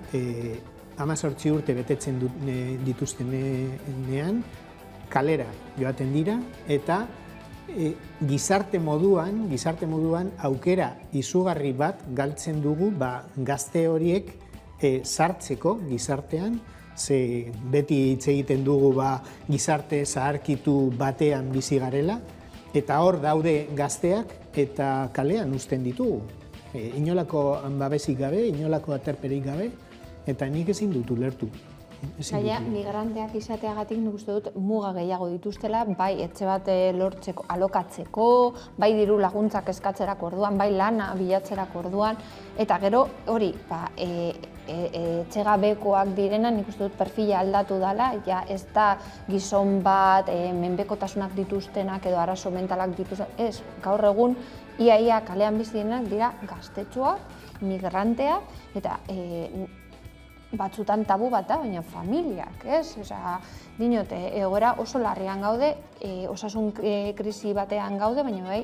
18 urte betetzen dituztenean kalera joaten dira eta gizarte moduan aukera izugarri bat galtzen dugu gazte horiek sartzeko gizartean, ze beti hitz egiten dugu gizarte zaharkitu batean bizi garela, eta hor daude gazteak eta kalean uzten ditugu. Inolako babesik gabe, inolako aterperik gabe, eta nik ezin dut ulertu. Gaia, migranteak izateagatik nik uste dut muga gehiago dituztela, bai etxe bat lortzeko, alokatzeko, bai diru laguntzak eskatzerako orduan, bai lana bilatzerako orduan, eta gero hori, etxegabekoak direna nik uste dut perfila aldatu dela, ja ez da gizon bat, menpekotasunak dituztenak edo arazo mentalak dituztenak, ez, gaur egun ia kalean bizi direnak dira gaztetxoak, migranteak, eta batzutan tabu bat da, baina familiak, ez? Dinot, egoera oso larrian gaude, osasun krisi batean gaude, baina bai,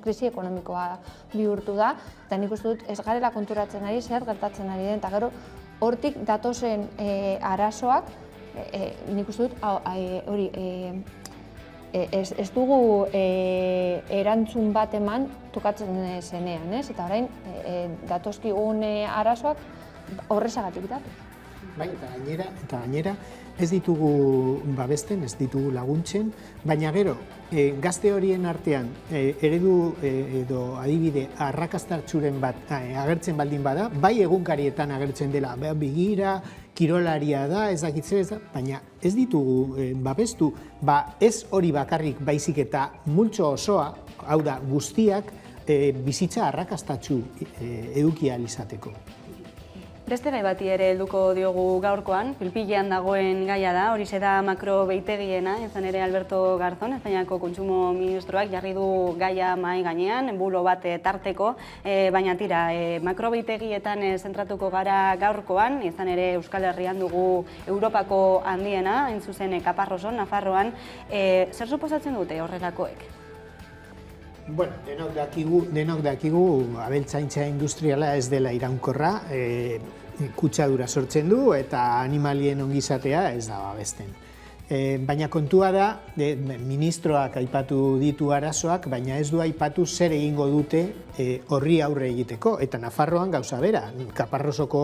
krisi ekonomikoa bihurtu da, eta nik uste dut ez garela konturatzen ari, zer gertatzen ari den, eta gero hortik datozen arazoak, nik uste dut hori, ez dugu erantzun bat eman tokatzen zenean, ez? Eta orain, datozkigun arazoak horrezagatik datu. Bai, eta gainera ez ditugu babesten, ez ditugu laguntzen, baina gero, gazte horien artean eredu edo adibide arrakastartsuren bat agertzen baldin bada, bai egunkarietan agertzen dela, begira, kirolaria da, ez dakitze ez da, baina ez ditugu babestu, ez hori bakarrik baizik eta multzo osoa, hau da, guztiak bizitza arrakastatsu eduki ahal izateko. Beste gai bati ere helduko diogu gaurkoan, pilpilean dagoen gaia da, horixe da makrobehitegiena, izan ere Alberto Garzón, Espainiako Kontsumo Ministroak jarri du gaia mahai gainean, bulo bat tarteko, baina tira, makrobeitegietan zentratuko gara gaurkoan, izan ere Euskal Herrian dugu Europako handiena, hain zuzen Kaparroson, Nafarroan, zer suposatzen dute horrelakoek? Bueno, denok dakigu abeltzaintza industriala ez dela iraunkorra, kutsadura sortzen du eta animalien ongizatea ez da babesten. Baina kontua da, ministroak aipatu ditu arazoak, baina ez du aipatu zer egingo dute horri aurre egiteko. Eta Nafarroan gauza bera, Kaparrosoko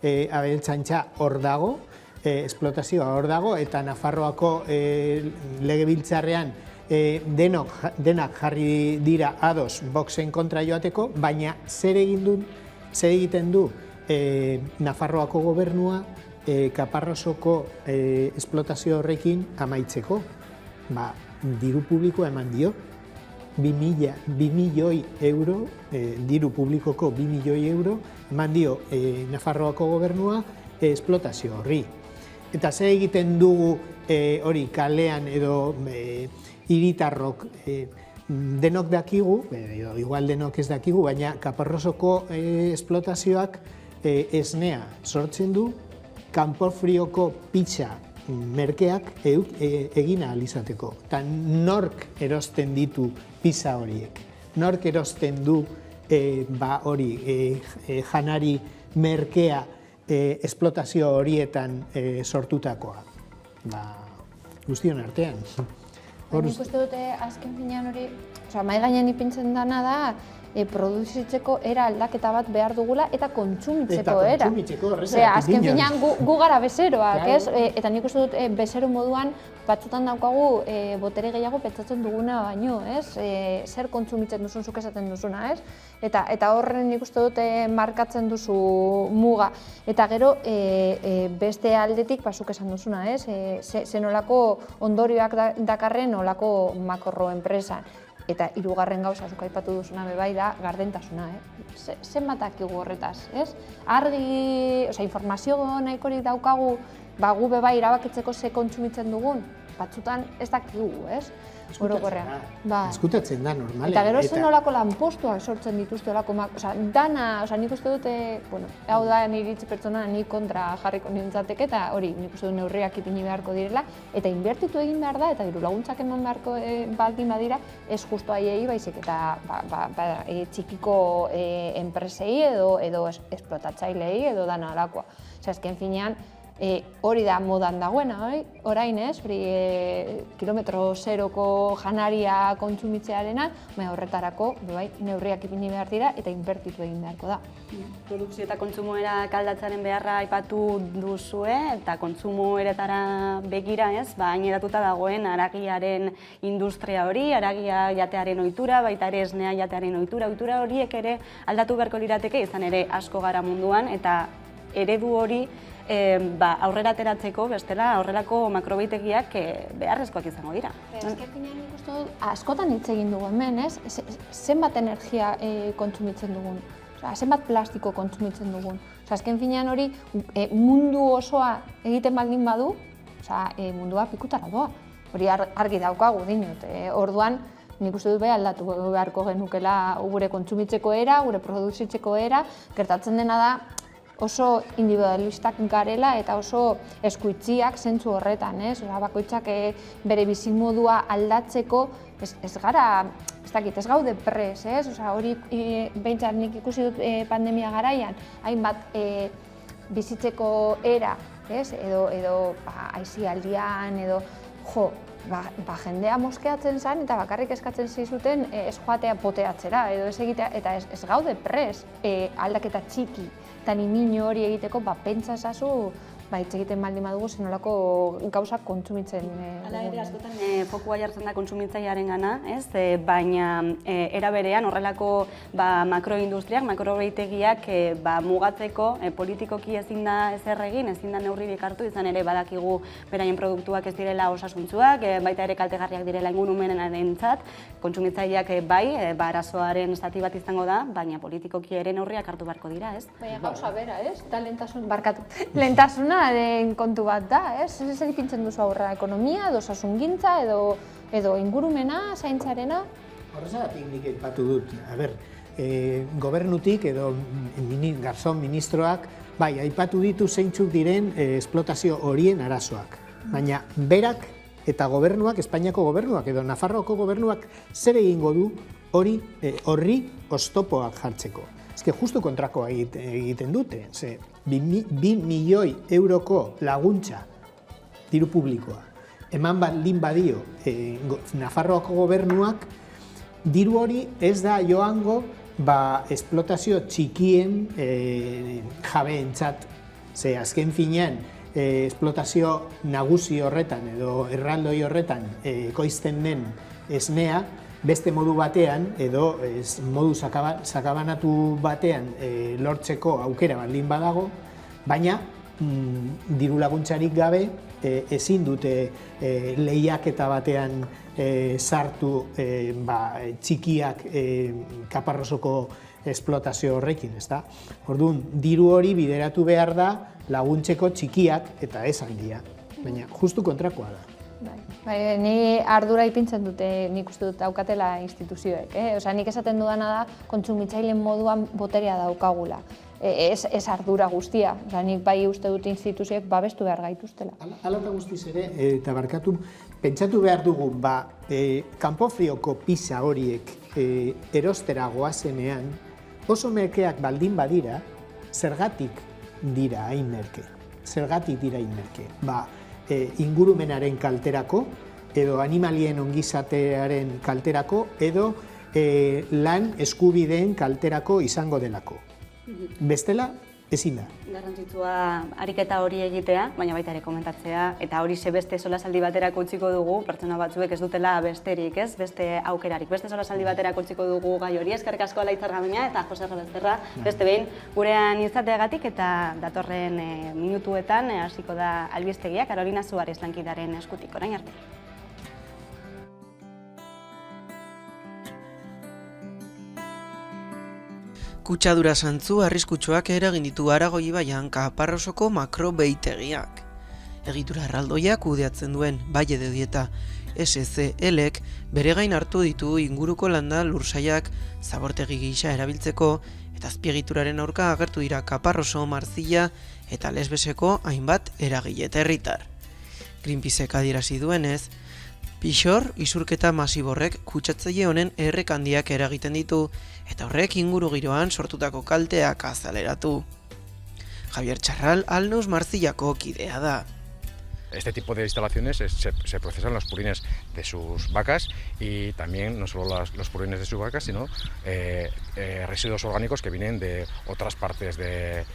abeltzaintza hor dago, esplotazioa hor dago, eta Nafarroako legebiltzarrean denak jarri dira ados Voxen kontra joateko, baina zer egiten du Nafarroako gobernua Kaparrosoko esplotazio horrekin amaitzeko? Diru publikoa eman dio, 2 milioi euro, diru publikoko 2 milioi euro eman dio Nafarroako gobernua esplotazio horri. Eta zer egiten dugu hori kalean edo hiritarrok denok dakigu, igual denok ez dakigu, baina Kaparrosoko esplotazioak esnea sortzen du, kanpofrioko pitxa merkeak egin ahal izateko. Eta nork erosten ditu pizza horiek? Nork erosten du janari merkea esplotazio horietan sortutakoa? Guztion artean. Nik uste dute azken finean hori, mahai gainean ipintzen dana da, produzitzeko era aldaketa bat behar dugula eta kontsumitzeko era. Eta kontsumitzeko horrezak. Azken finean gu gara bezeroak, ez? Eta nik uste dut bezero moduan batzutan daukagu botere gehiago pentsatzen duguna baino, ez? Zer kontsumitzen duzun, zuk esaten duzuna, ez? Eta horren nik uste dut markatzen duzu muga. Eta gero beste aldetik zuk esan duzuna, ez? Zenolako ondorioak dakarren olako makro enpresan. Eta hirugarren gauza, zuk aipatu duzuna bai da, gardentasuna, zenbat dakigu horretaz, ez? Argi, informazio nahikorik daukagu, gu bai erabakitzeko ze kontsumitzen dugun, batzutan ez dakigu, ez? Orokorrean. Eskutatzen da, normalean. Eta gero zen nolako lanpostuak sortzen dituzte olako, dana, nik uste dute, hau da nire iritzi pertsona, nik kontra jarriko nintzateke, eta hori, nik uste dut neurriak ipini beharko direla, eta inbertitu egin behar da, eta diru laguntzak eman beharko baldin badira, ez justu haiei baizik, eta txikiko enpresei edo esplotatzailei edo dana alakoa. Azken finean, hori da modan dagoena, orain ez, kilometro zeroko janaria kontsumitzearena, horretarako neurriak ipini behar dira eta inbertitu egin beharko da. Produkzio eta kontsumoera aldatzearen beharra aipatu duzue eta kontsumoeretara begira ez, haineratuta dagoen haragiaren industria hori, haragia jatearen ohitura, baita ere esnea jatearen ohitura horiek ere aldatu beharko lirateke, izan ere asko gara munduan eta eredu hori aurrera ateratzeko, bestela horrelako makrobeitegiak beharrezkoak izango dira. Azken finean nik uste dut, askotan hitz egin dugu hemen, ez? Zenbat energia kontsumitzen dugun, zenbat plastiko kontsumitzen dugun. Azken finean hori mundu osoa egiten baldin badu, mundua pikutara doa. Hori argi daukagu dinot. Orduan, nik uste dut aldatu beharko genukela gure kontsumitzeko era, gure produzitzeko era, gertatzen dena da, oso individualistak garela eta oso eskuitziak zentzu horretan, ez? Bakoitzak bere bizimodua aldatzeko ez gara, ez gaude prez, ez? Hori behintzat nik ikusi dut pandemia garaian, hainbat bizitzeko era, ez? Edo aisialdian, edo jendea moskeatzen zen eta bakarrik eskatzen zizuten ez joatea poteatzera, edo ez egitea, eta ez gaude prez aldaketa txiki eta nimino hori egiteko, pentsa ezazu, hitz egiten baldin badugu zenolako gauzak kontsumitzen. Hala ere, askotan fokua jartzen da kontsumitzailearen gana, baina era berean horrelako makroindustriak, makrobeitegiak mugatzeko politikoki ezin da ezer egin, ezin da neurririk hartu, izan ere badakigu beraien produktuak ez direla osasuntsuak, baita ere kaltegarriak direla ingurumenarentzat, kontsumitzaileak arazoaren zati bat izango da, baina politikoki ere neurriak hartu beharko dira, ez? Baina gauza bera, ez? Eta lehentasuna kontu bat da, ez? Zer ipintzen duzu aurra, ekonomia, edo osasungintza, edo ingurumena, zaintzarena? Horrezagatik nik aipatu dut, gobernutik edo garzon ministroak, aipatu ditu zeintzuk diren esplotazio horien arazoak. Baina berak eta gobernuak, Espainiako gobernuak edo Nafarroako gobernuak zer egingo du horri oztopoak jartzeko. Ez justu kontrakoa egiten dute, 2 milioi euroko laguntza diru publikoa. Eman baldin badio Nafarroako gobernuak, diru hori ez da joango esplotazio txikien jabeentzat. Azken finean, esplotazio nagusi horretan edo erraldoi horretan ekoizten den esnea, beste modu batean edo modu sakabanatu batean lortzeko aukera baldin badago, baina diru laguntzarik gabe ezin dute lehiaketa batean sartu txikiak kaparrosoko esplotazio horrekin, ezta? Orduan, diru hori bideratu behar da laguntzeko txikiak eta ez handia, baina justu kontrakoa da. Ni ardura ipintzen dute, nik uste dut daukatela instituzioek. Nik esaten dudana da, kontsumitzaileen moduan boterea daukagula. Ez ardura guztia. Nik bai uste dut instituzioek babestu behar gaituztela. Hala eta guztiz ere, eta barkatu, pentsatu behar dugu, kanpofrioko pizza horiek erostera goazenean, oso merkeak baldin badira, zergatik dira hain merke. Zergatik dira hain merke. Ingurumenaren kalterako, edo animalien ongizatearen kalterako, edo lan eskubideen kalterako izango delako. Bestela, ezin da. Garrantzitsua ariketa hori egitea, baina baita ere komentatzea, eta hori beste solasaldi baterako utziko dugu, pertsona batzuek ez dutela besterik, ez? Beste aukerarik, beste solasaldi baterako utziko dugu gai hori. Eskerrik asko Alaitz Argamina eta Jose Rebezerra, beste behin gurean izateagatik eta datorren minutuetan hasiko da albistegia Karolina Suarez lankidaren eskutik. Orain arte. Kutsadura zantzu arriskutsuak eragin ditu Aragoi ibaian Kaparrosoko makrobeitegiak. Egitura erraldoiak kudeatzen duen Valle de Dieta SCL-ek bere gain hartu ditu inguruko landa lursaiak zabortegi gisa erabiltzeko eta azpiegituraren aurka agertu dira Kaparroso, Marzilla eta Lesbeseko hainbat eragile eta herritar. Greenpeacek adierazi duenez, pixor isurketa masiborrek kutsatzaile honen errek handiak eragiten ditu eta horrek inguru giroan sortutako kalteak azaleratu. Javier Charral Alnus Marzillako kidea da. Este tipo de instalaciones se procesan los purines de sus vacas y también no solo los purines de sus vacas, sino residuos orgánicos que vienen de otras partes de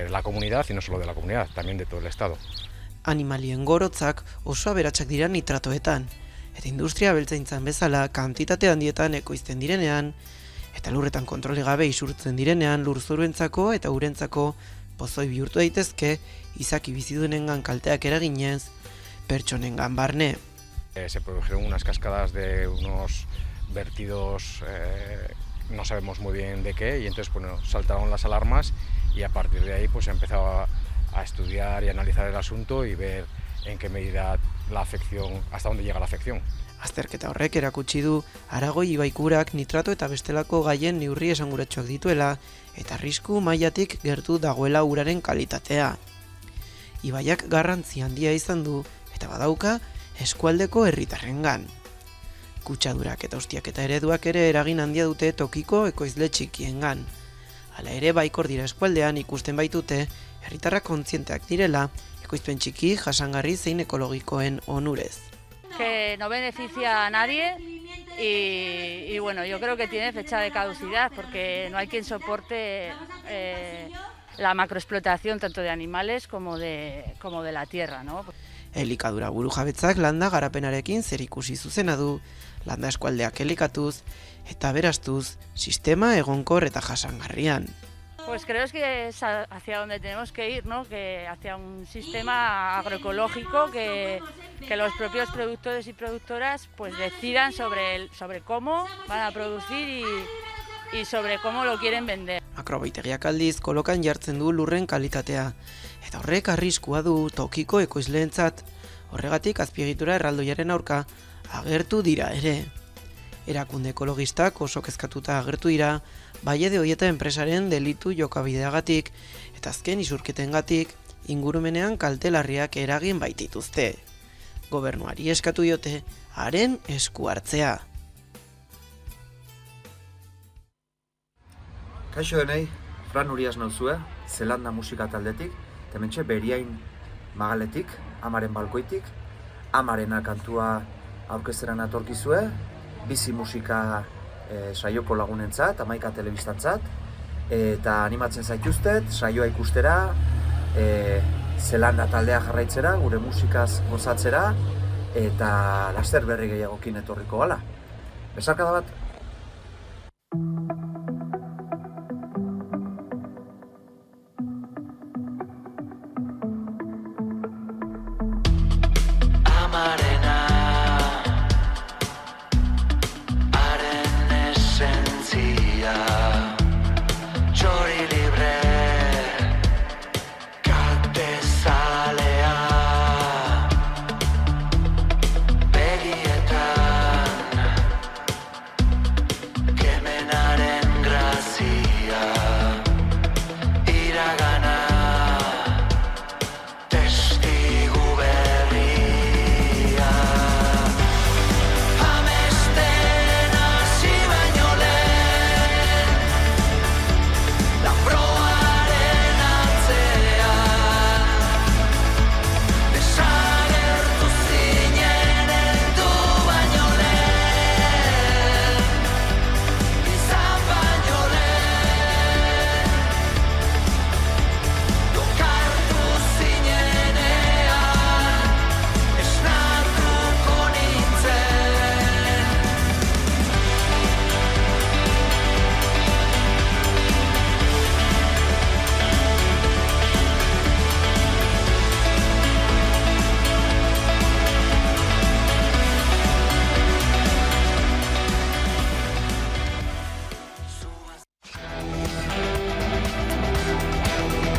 la comunidad y no solo de la comunidad, también de todo el estado. Animalien gorotzak oso aberatsak dira nitratoetan, eta industria abeltzaintzan bezala kantitate handietan ekoizten direnean, eta lurretan kontrole gabe isurtzen direnean lurzoruentzako eta urentzako pozoi bihurtu daitezke izaki biziduenengan kalteak eraginez, pertsonengan barne. Se produjeron unas cascadas de unos vertidos, no sabemos muy bien de qué, y entonces bueno, saltaron las alarmas y a partir de ahí pues se empezaba a estudiar y analizar el asunto y ver en qué medida la afección, hasta dónde llega la afección. Azterketa horrek erakutsi du Aragoi ibaikurak nitrato eta bestelako gaien neurri esanguratsuak dituela eta arrisku mailatik gertu dagoela uraren kalitatea. Ibaiak garrantzi handia izan du eta badauka eskualdeko herritarrengan. Kutsadurak eta ustiaketa ereduak ere eragin handia dute tokiko ekoizle txikiengan. Hala ere baikor dira eskualdean ikusten baitute herritarrak kontzienteak direla ekoizpen txiki, jasangarri zein ekologikoen onurez. Que no beneficia a nadie y bueno, yo creo que tiene fecha de caducidad porque no hay quien soporte la macroexplotación tanto de animales como de la tierra, ¿no? Elikadura burujabetzak landa garapenarekin zerikusi zuzena du, landa eskualdeak elikatuz eta beraztuz sistema egonkor eta jasangarrian. Pues creo que es hacia donde tenemos que ir, ¿no? Que hacia un sistema agroecológico que los propios productores y productoras pues decidan sobre cómo van a producir y sobre cómo lo quieren vender. Makrobeitegiak aldiz kolokan jartzen du lurren kalitatea eta horrek arriskua du tokiko ekoizleentzat. Horregatik azpiegitura erraldoiaren aurka agertu dira ere. Erakunde ekologistak oso kezkatuta agertu dira Valle de Dieta enpresaren delitu jokabideagatik eta azken isurketengatik ingurumenean kalte larriak eragin baitituzte. Gobernuari eskatu diote haren esku hartzea. Kaixo denei, Fran Urias nauzue, Zelanda musika taldetik, hementxe Beriain magaletik, Amaren balkoitik, Amarena kantua aurkezteran atorkizue, bizi musika saioko lagunentzat, Hamaika telebistantzat, eta animatzen zaituztet, saioa ikustera, Zelanda taldea jarraitzera, gure musikaz gozatzera, eta laster berri gehiagokin etorriko gala. Besarkada bat!